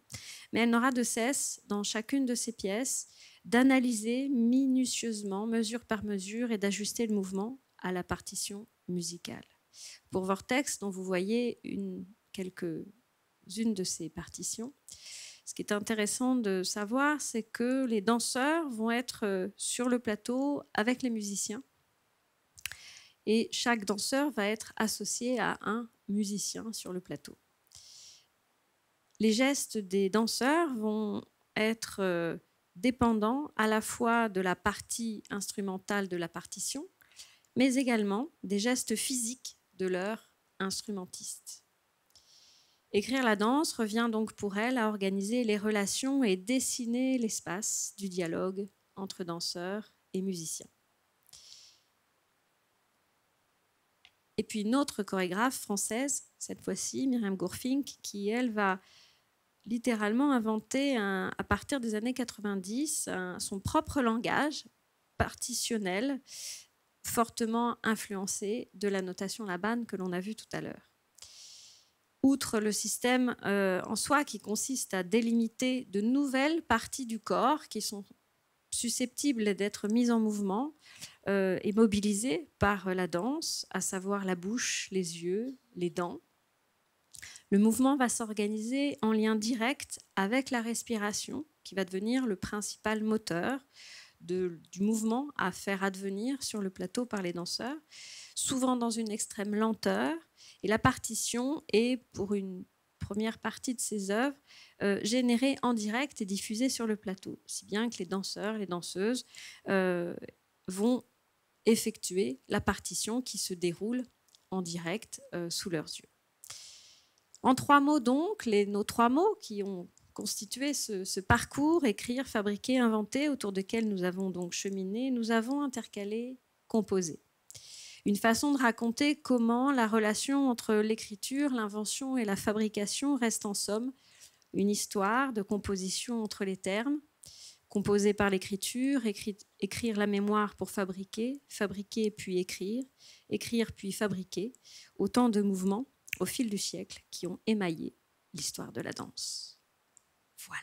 Mais elle n'aura de cesse, dans chacune de ses pièces, d'analyser minutieusement, mesure par mesure, et d'ajuster le mouvement à la partition musicale. Pour Vortex, dont vous voyez quelques-unes de ces partitions, ce qui est intéressant de savoir, c'est que les danseurs vont être sur le plateau avec les musiciens. Et chaque danseur va être associé à un musicien sur le plateau. Les gestes des danseurs vont être dépendants à la fois de la partie instrumentale de la partition, mais également des gestes physiques de leur instrumentiste. Écrire la danse revient donc pour elle à organiser les relations et dessiner l'espace du dialogue entre danseurs et musiciens. Et puis une autre chorégraphe française, cette fois-ci, Myriam Gourfink, qui, elle, va littéralement inventer, à partir des années 90, son propre langage partitionnel, fortement influencé de la notation Laban que l'on a vu tout à l'heure. Outre le système en soi qui consiste à délimiter de nouvelles parties du corps qui sont susceptibles d'être mises en mouvement et mobilisées par la danse, à savoir la bouche, les yeux, les dents. Le mouvement va s'organiser en lien direct avec la respiration, qui va devenir le principal moteur du mouvement à faire advenir sur le plateau par les danseurs, souvent dans une extrême lenteur. Et la partition est, pour une première partie de ces œuvres, générée en direct et diffusée sur le plateau, si bien que les danseurs, les danseuses vont effectuer la partition qui se déroule en direct sous leurs yeux. En 3 mots donc, nos 3 mots qui ont constitué ce parcours, écrire, fabriquer, inventer, autour desquels nous avons donc cheminé, nous avons intercalé, composé. Une façon de raconter comment la relation entre l'écriture, l'invention et la fabrication reste en somme une histoire de composition entre les termes, composer par l'écriture, écrire la mémoire pour fabriquer, fabriquer puis écrire puis fabriquer, autant de mouvements au fil du siècle qui ont émaillé l'histoire de la danse. Voilà.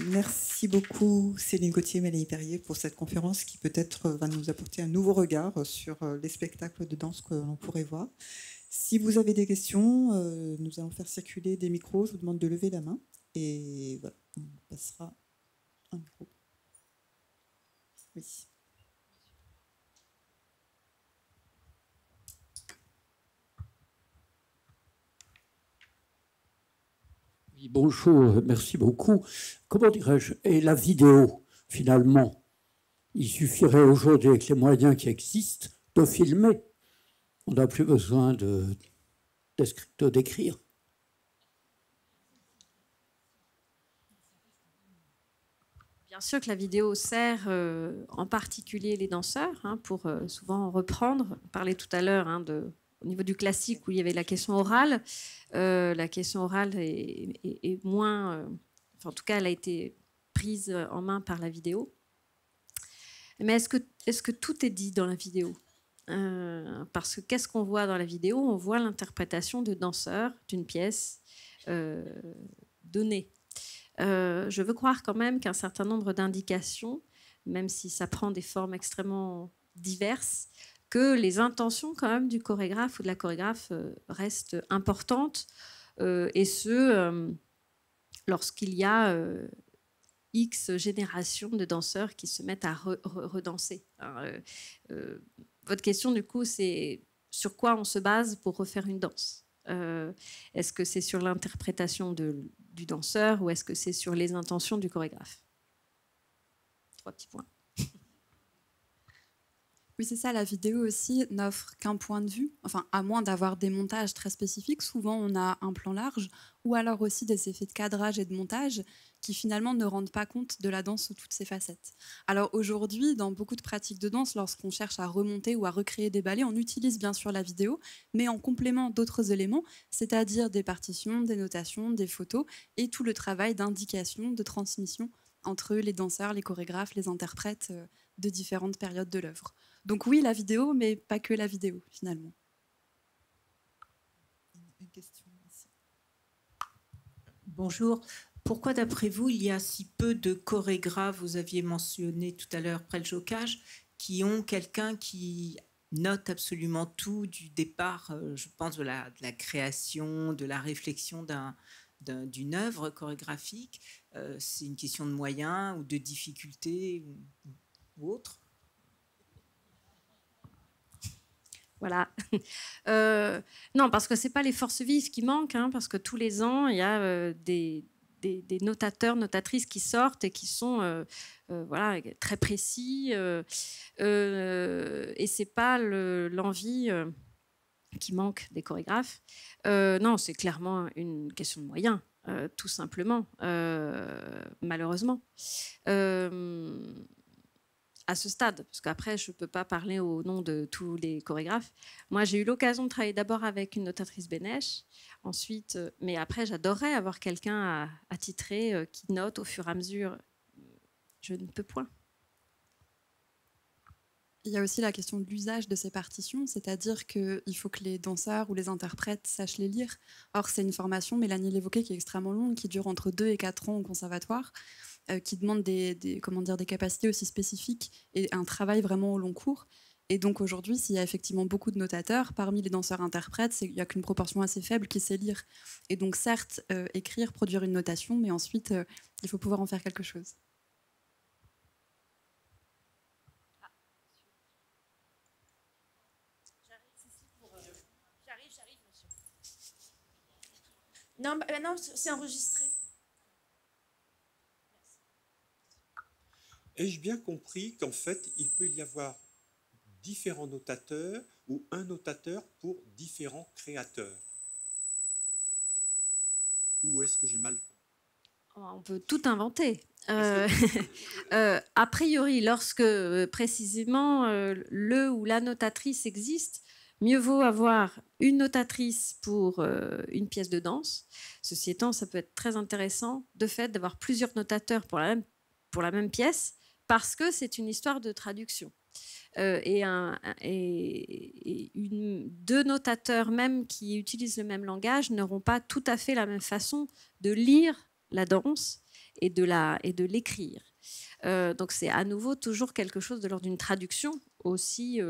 Merci beaucoup Céline Gauthier, Mélanie Perrier pour cette conférence qui peut-être va nous apporter un nouveau regard sur les spectacles de danse que l'on pourrait voir. Si vous avez des questions, nous allons faire circuler des micros. Je vous demande de lever la main et voilà, on passera un micro. Oui. Oui, bonjour, merci beaucoup. Comment dirais-je? Et la vidéo, finalement, il suffirait aujourd'hui, avec les moyens qui existent, de filmer. On n'a plus besoin de d'écrire. Bien sûr que la vidéo sert en particulier les danseurs pour souvent reprendre. On parlait tout à l'heure au niveau du classique où il y avait la question orale. La question orale est moins... enfin, en tout cas, elle a été prise en main par la vidéo. Mais est-ce que tout est dit dans la vidéo? Parce que qu'est-ce qu'on voit dans la vidéo? On voit l'interprétation de danseurs d'une pièce donnée. Je veux croire quand même qu'un certain nombre d'indications, même si ça prend des formes extrêmement diverses, que les intentions quand même du chorégraphe ou de la chorégraphe restent importantes, et ce, lorsqu'il y a X générations de danseurs qui se mettent à redanser. Votre question, du coup, c'est sur quoi on se base pour refaire une danse? Est-ce que c'est sur l'interprétation du danseur ou est-ce que c'est sur les intentions du chorégraphe? 3 petits points. Oui, c'est ça, la vidéo aussi n'offre qu'un point de vue, enfin, à moins d'avoir des montages très spécifiques. Souvent, on a un plan large ou alors aussi des effets de cadrage et de montage qui finalement ne rendent pas compte de la danse sous toutes ses facettes. Alors aujourd'hui, dans beaucoup de pratiques de danse, lorsqu'on cherche à remonter ou à recréer des ballets, on utilise bien sûr la vidéo, mais en complément d'autres éléments, c'est-à-dire des partitions, des notations, des photos et tout le travail d'indication, de transmission entre les danseurs, les chorégraphes, les interprètes de différentes périodes de l'œuvre. Donc oui, la vidéo, mais pas que la vidéo, finalement. Une question ici. Bonjour. Pourquoi, d'après vous, il y a si peu de chorégraphes, vous aviez mentionné tout à l'heure Preljocaj, qui ont quelqu'un qui note absolument tout du départ, je pense, de la création, de la réflexion d'une œuvre chorégraphique? C'est une question de moyens ou de difficultés ou autre? Voilà. Non, parce que ce n'est pas les forces vives qui manquent, parce que tous les ans, il y a des notateurs, notatrices qui sortent et qui sont voilà, très précis. Et ce n'est pas l'envie qui manque des chorégraphes. Non, c'est clairement une question de moyens, tout simplement, malheureusement. À ce stade, parce qu'après, je ne peux pas parler au nom de tous les chorégraphes. Moi, j'ai eu l'occasion de travailler d'abord avec une notatrice Bénèche, ensuite, mais après, j'adorerais avoir quelqu'un attitré qui note au fur et à mesure. Je ne peux point. Il y a aussi la question de l'usage de ces partitions, c'est-à-dire qu'il faut que les danseurs ou les interprètes sachent les lire. Or, c'est une formation, Mélanie l'évoquait, qui est extrêmement longue, qui dure entre 2 et 4 ans au conservatoire, qui demande des capacités aussi spécifiques et un travail vraiment au long cours. Et donc aujourd'hui, s'il y a effectivement beaucoup de notateurs, parmi les danseurs-interprètes, il n'y a qu'une proportion assez faible qui sait lire. Et donc certes, écrire, produire une notation, mais ensuite, il faut pouvoir en faire quelque chose. J'arrive, monsieur. Non, non, c'est enregistré. Ai-je bien compris qu'en fait, il peut y avoir différents notateurs ou un notateur pour différents créateurs? Ou est-ce que j'ai mal compris? On peut tout inventer. A priori, lorsque précisément le ou la notatrice existe, mieux vaut avoir une notatrice pour une pièce de danse. Ceci étant, ça peut être très intéressant de fait d'avoir plusieurs notateurs pour la même pièce, parce que c'est une histoire de traduction. Et deux notateurs même qui utilisent le même langage n'auront pas tout à fait la même façon de lire la danse et de l'écrire. Donc c'est à nouveau toujours quelque chose de l'ordre d'une traduction, aussi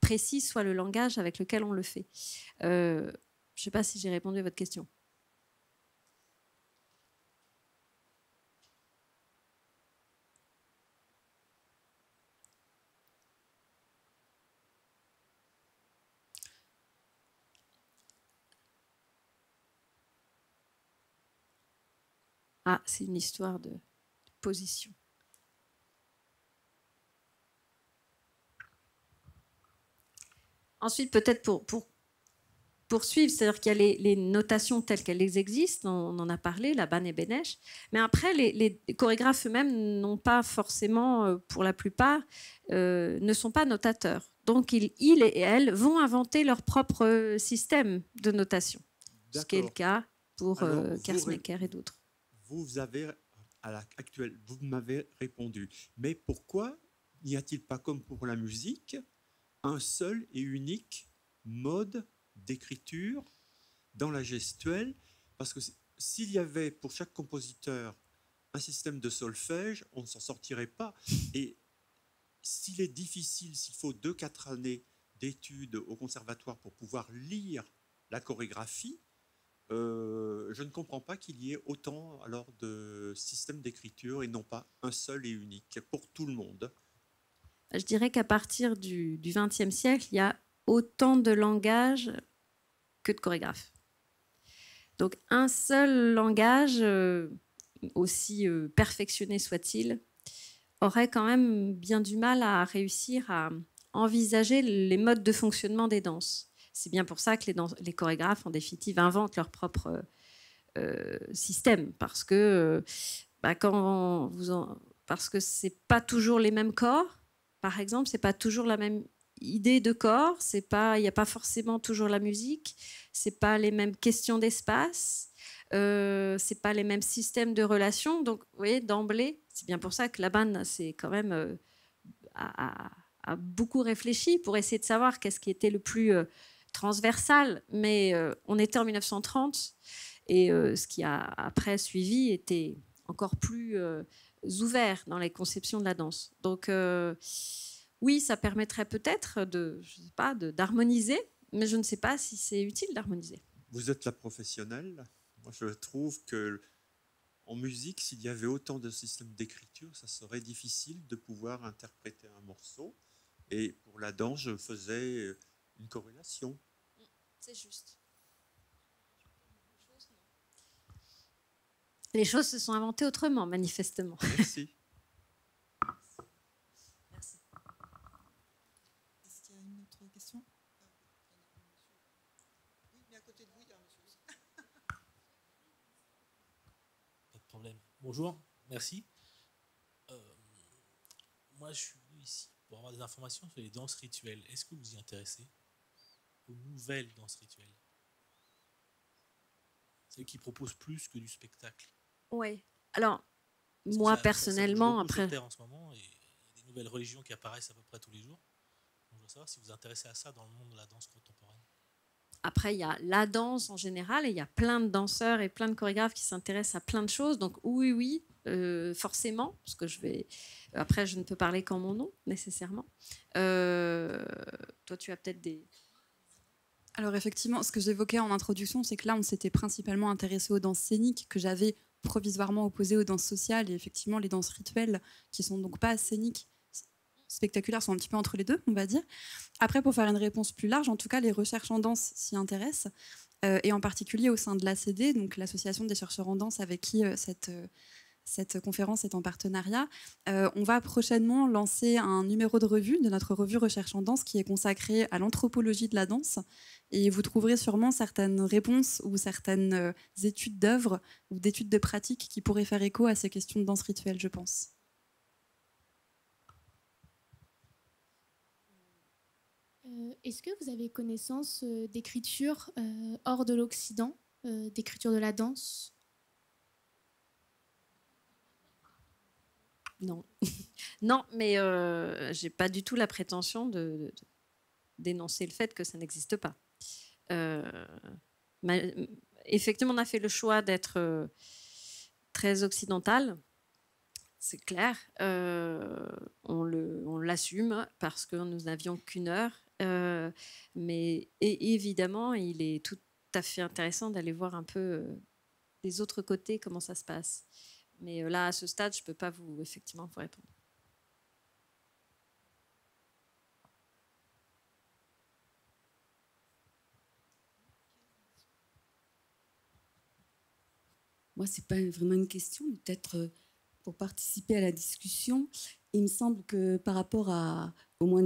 précis soit le langage avec lequel on le fait. Je ne sais pas si j'ai répondu à votre question. Ah, c'est une histoire de position. Ensuite, peut-être pour poursuivre, c'est-à-dire qu'il y a les notations telles qu'elles existent, on en a parlé, la Ban et Benesch, mais après, les chorégraphes eux-mêmes n'ont pas forcément, pour la plupart, ne sont pas notateurs. Donc, ils et elles vont inventer leur propre système de notation, ce qui est le cas pour Kersmaker et d'autres. Vous avez, à l'heure actuelle, vous m'avez répondu. Mais pourquoi n'y a-t-il pas, comme pour la musique, un seul et unique mode d'écriture dans la gestuelle? Parce que s'il y avait pour chaque compositeur un système de solfège, on ne s'en sortirait pas. Et s'il est difficile, s'il faut 2-4 années d'études au conservatoire pour pouvoir lire la chorégraphie, je ne comprends pas qu'il y ait autant alors de systèmes d'écriture et non pas un seul et unique pour tout le monde. Je dirais qu'à partir du XXe siècle, il y a autant de langages que de chorégraphes. Donc un seul langage, aussi perfectionné soit-il, aurait quand même bien du mal à réussir à envisager les modes de fonctionnement des danses. C'est bien pour ça que les chorégraphes, en définitive, inventent leur propre système, parce que parce que c'est pas toujours les mêmes corps, par exemple, c'est pas toujours la même idée de corps, il n'y a pas forcément toujours la musique, c'est pas les mêmes questions d'espace, c'est pas les mêmes systèmes de relations. Donc, vous voyez, d'emblée, c'est bien pour ça que la Ban c'est quand même a beaucoup réfléchi pour essayer de savoir qu'est-ce qui était le plus transversal. Mais on était en 1930 et ce qui a après suivi était encore plus ouvert dans les conceptions de la danse. Donc oui, ça permettrait peut-être d'harmoniser, mais je ne sais pas si c'est utile d'harmoniser. Vous êtes la professionnelle. Moi, je trouve que en musique, s'il y avait autant de systèmes d'écriture, ça serait difficile de pouvoir interpréter un morceau. Et pour la danse, je faisais une corrélation. C'est juste. Les choses se sont inventées autrement, manifestement. Merci. Merci. Est-ce qu'il y a une autre question? Oui, mais à côté de vous, il y a un monsieur aussi. Pas de problème. Bonjour, merci. Moi, je suis venu ici pour avoir des informations sur les danses rituelles. Est-ce que vous y intéressez aux nouvelles danses rituelles? Celles qui proposent plus que du spectacle. Oui. Alors, moi, personnellement, après... en ce moment, et il y a des nouvelles religions qui apparaissent à peu près tous les jours. Donc, je veux savoir si vous vous intéressez à ça dans le monde de la danse contemporaine. Après, il y a la danse en général et il y a plein de danseurs et plein de chorégraphes qui s'intéressent à plein de choses. Donc oui, forcément, parce que après, je ne peux parler qu'en mon nom, nécessairement. Toi, tu as peut-être des... Alors effectivement, ce que j'évoquais en introduction, c'est que là, on s'était principalement intéressé aux danses scéniques que j'avais provisoirement opposées aux danses sociales et effectivement les danses rituelles qui sont donc pas scéniques, spectaculaires, sont un petit peu entre les deux, on va dire. Après, pour faire une réponse plus large, en tout cas, les recherches en danse s'y intéressent et en particulier au sein de l'ACD, donc l'association des chercheurs en danse avec qui cette conférence est en partenariat. On va prochainement lancer un numéro de revue, de notre revue Recherche en danse, qui est consacrée à l'anthropologie de la danse. Et vous trouverez sûrement certaines réponses ou certaines études d'œuvres ou d'études de pratique qui pourraient faire écho à ces questions de danse rituelle, je pense. Est-ce que vous avez connaissance d'écriture hors de l'Occident, d'écriture de la danse? Non, non, mais j'ai pas du tout la prétention de dénoncer le fait que ça n'existe pas. Effectivement, on a fait le choix d'être très occidental, c'est clair. On l'assume parce que nous n'avions qu'une heure. Mais évidemment, il est tout à fait intéressant d'aller voir un peu des autres côtés comment ça se passe. Mais là, à ce stade, je ne peux pas effectivement vous répondre. Moi, ce n'est pas vraiment une question, mais peut-être pour participer à la discussion. Il me semble que par rapport à au moins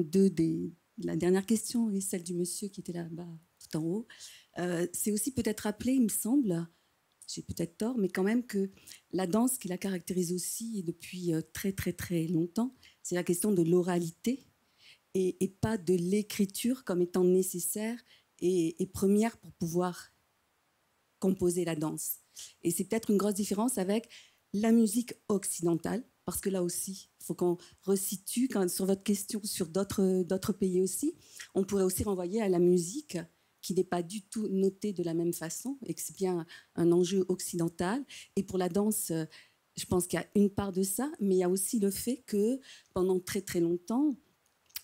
la dernière question et celle du monsieur qui était là-bas tout en haut, c'est aussi peut-être rappelé, il me semble, j'ai peut-être tort, mais quand même que la danse qui la caractérise aussi depuis très très très longtemps, c'est la question de l'oralité et pas de l'écriture comme étant nécessaire et première pour pouvoir composer la danse. Et c'est peut-être une grosse différence avec la musique occidentale, parce que là aussi, il faut qu'on resitue, sur votre question sur d'autres pays aussi, on pourrait aussi renvoyer à la musique qui n'est pas du tout notée de la même façon, et que c'est bien un enjeu occidental. Et pour la danse, je pense qu'il y a une part de ça, mais il y a aussi le fait que pendant très très longtemps,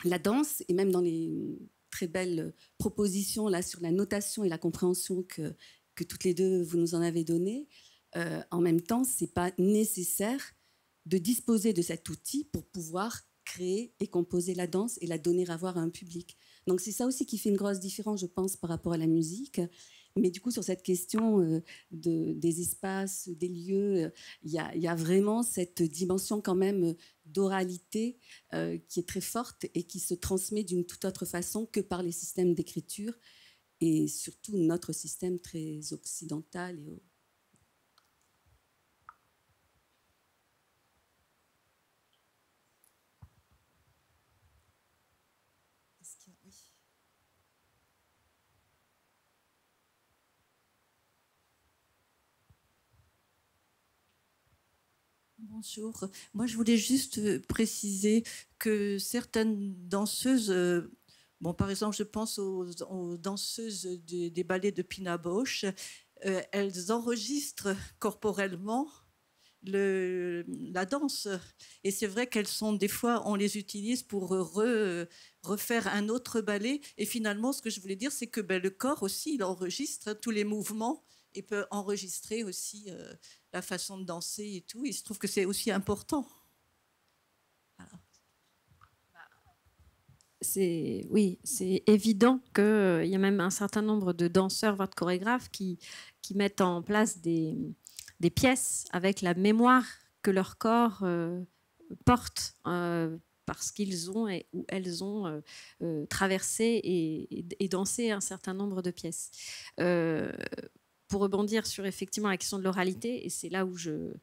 la danse, et même dans les très belles propositions là, sur la notation et la compréhension que toutes les deux, vous nous en avez donné, en même temps, ce n'est pas nécessaire de disposer de cet outil pour pouvoir créer et composer la danse et la donner à voir à un public. Donc c'est ça aussi qui fait une grosse différence, je pense, par rapport à la musique. Mais du coup, sur cette question des espaces, des lieux, il y a vraiment cette dimension quand même d'oralité qui est très forte et qui se transmet d'une toute autre façon que par les systèmes d'écriture et surtout notre système très occidental. Bonjour. Moi, je voulais juste préciser que certaines danseuses, bon, par exemple, je pense aux danseuses des ballets de Pina Bausch, elles enregistrent corporellement la danse. Et c'est vrai qu'elles sont, des fois, on les utilise pour refaire un autre ballet. Et finalement, ce que je voulais dire, c'est que le corps aussi, il enregistre tous les mouvements et peut enregistrer aussi la façon de danser et tout. Et je trouve que c'est aussi important. Voilà. Oui, c'est évident qu'il y a même un certain nombre de danseurs, voire de chorégraphes qui mettent en place des pièces avec la mémoire que leur corps porte parce qu'ils ont ou elles ont traversé et dansé un certain nombre de pièces. Pour rebondir sur effectivement la question de l'oralité, et c'est là où je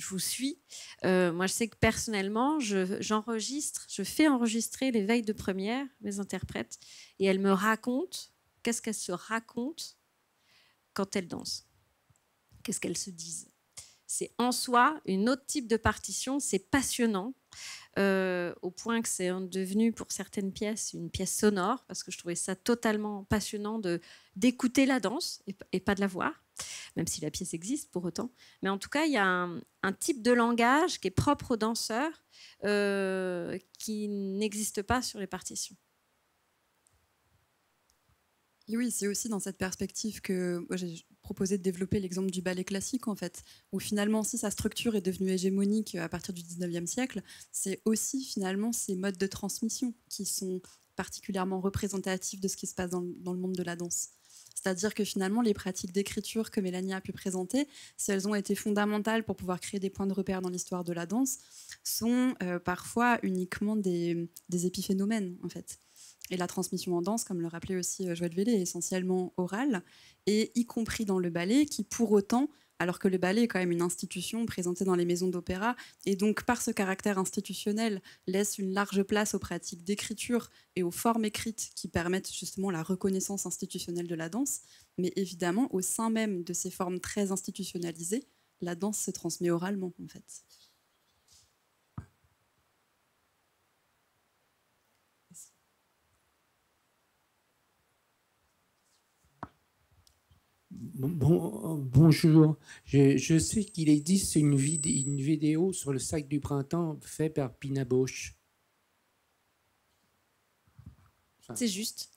vous suis. Moi, je sais que personnellement, je fais enregistrer les veilles de première, mes interprètes, et elles me racontent qu'est-ce qu'elles se racontent quand elles dansent. Qu'est-ce qu'elles se disent. C'est en soi un autre type de partition, c'est passionnant, au point que c'est devenu pour certaines pièces une pièce sonore, parce que je trouvais ça totalement passionnant d'écouter la danse et pas de la voir, même si la pièce existe pour autant. Mais en tout cas, il y a un type de langage qui est propre aux danseurs qui n'existe pas sur les partitions. Et oui, c'est aussi dans cette perspective que moi, j'ai proposé de développer l'exemple du ballet classique, en fait, où finalement, si sa structure est devenue hégémonique à partir du 19e siècle, c'est aussi finalement ces modes de transmission qui sont particulièrement représentatifs de ce qui se passe dans le monde de la danse. C'est-à-dire que finalement, les pratiques d'écriture que Mélanie a pu présenter, si elles ont été fondamentales pour pouvoir créer des points de repère dans l'histoire de la danse, sont parfois uniquement des épiphénomènes, en fait. Et la transmission en danse, comme le rappelait aussi Joël Vélé, est essentiellement orale, et y compris dans le ballet, qui pour autant, alors que le ballet est quand même une institution présentée dans les maisons d'opéra, et donc par ce caractère institutionnel, laisse une large place aux pratiques d'écriture et aux formes écrites qui permettent justement la reconnaissance institutionnelle de la danse. Mais évidemment, au sein même de ces formes très institutionnalisées, la danse se transmet oralement, en fait. Bonjour. Je sais qu'il existe une vidéo sur le sac du printemps faite par Pina Bausch. C'est juste.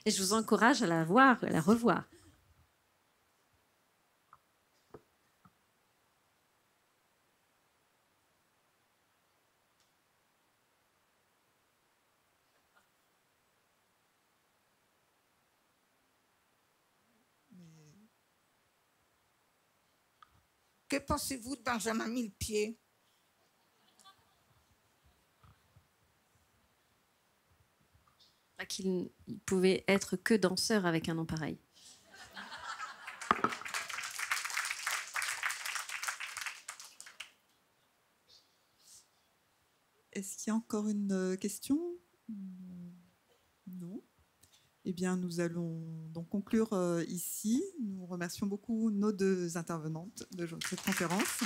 Et je vous encourage à la voir, à la revoir. Que pensez-vous de Benjamin Millepied? Qu'il pouvait être que danseur avec un nom pareil. Est-ce qu'il y a encore une question? Non. Eh bien, nous allons donc conclure ici. Nous remercions beaucoup nos deux intervenantes de cette conférence.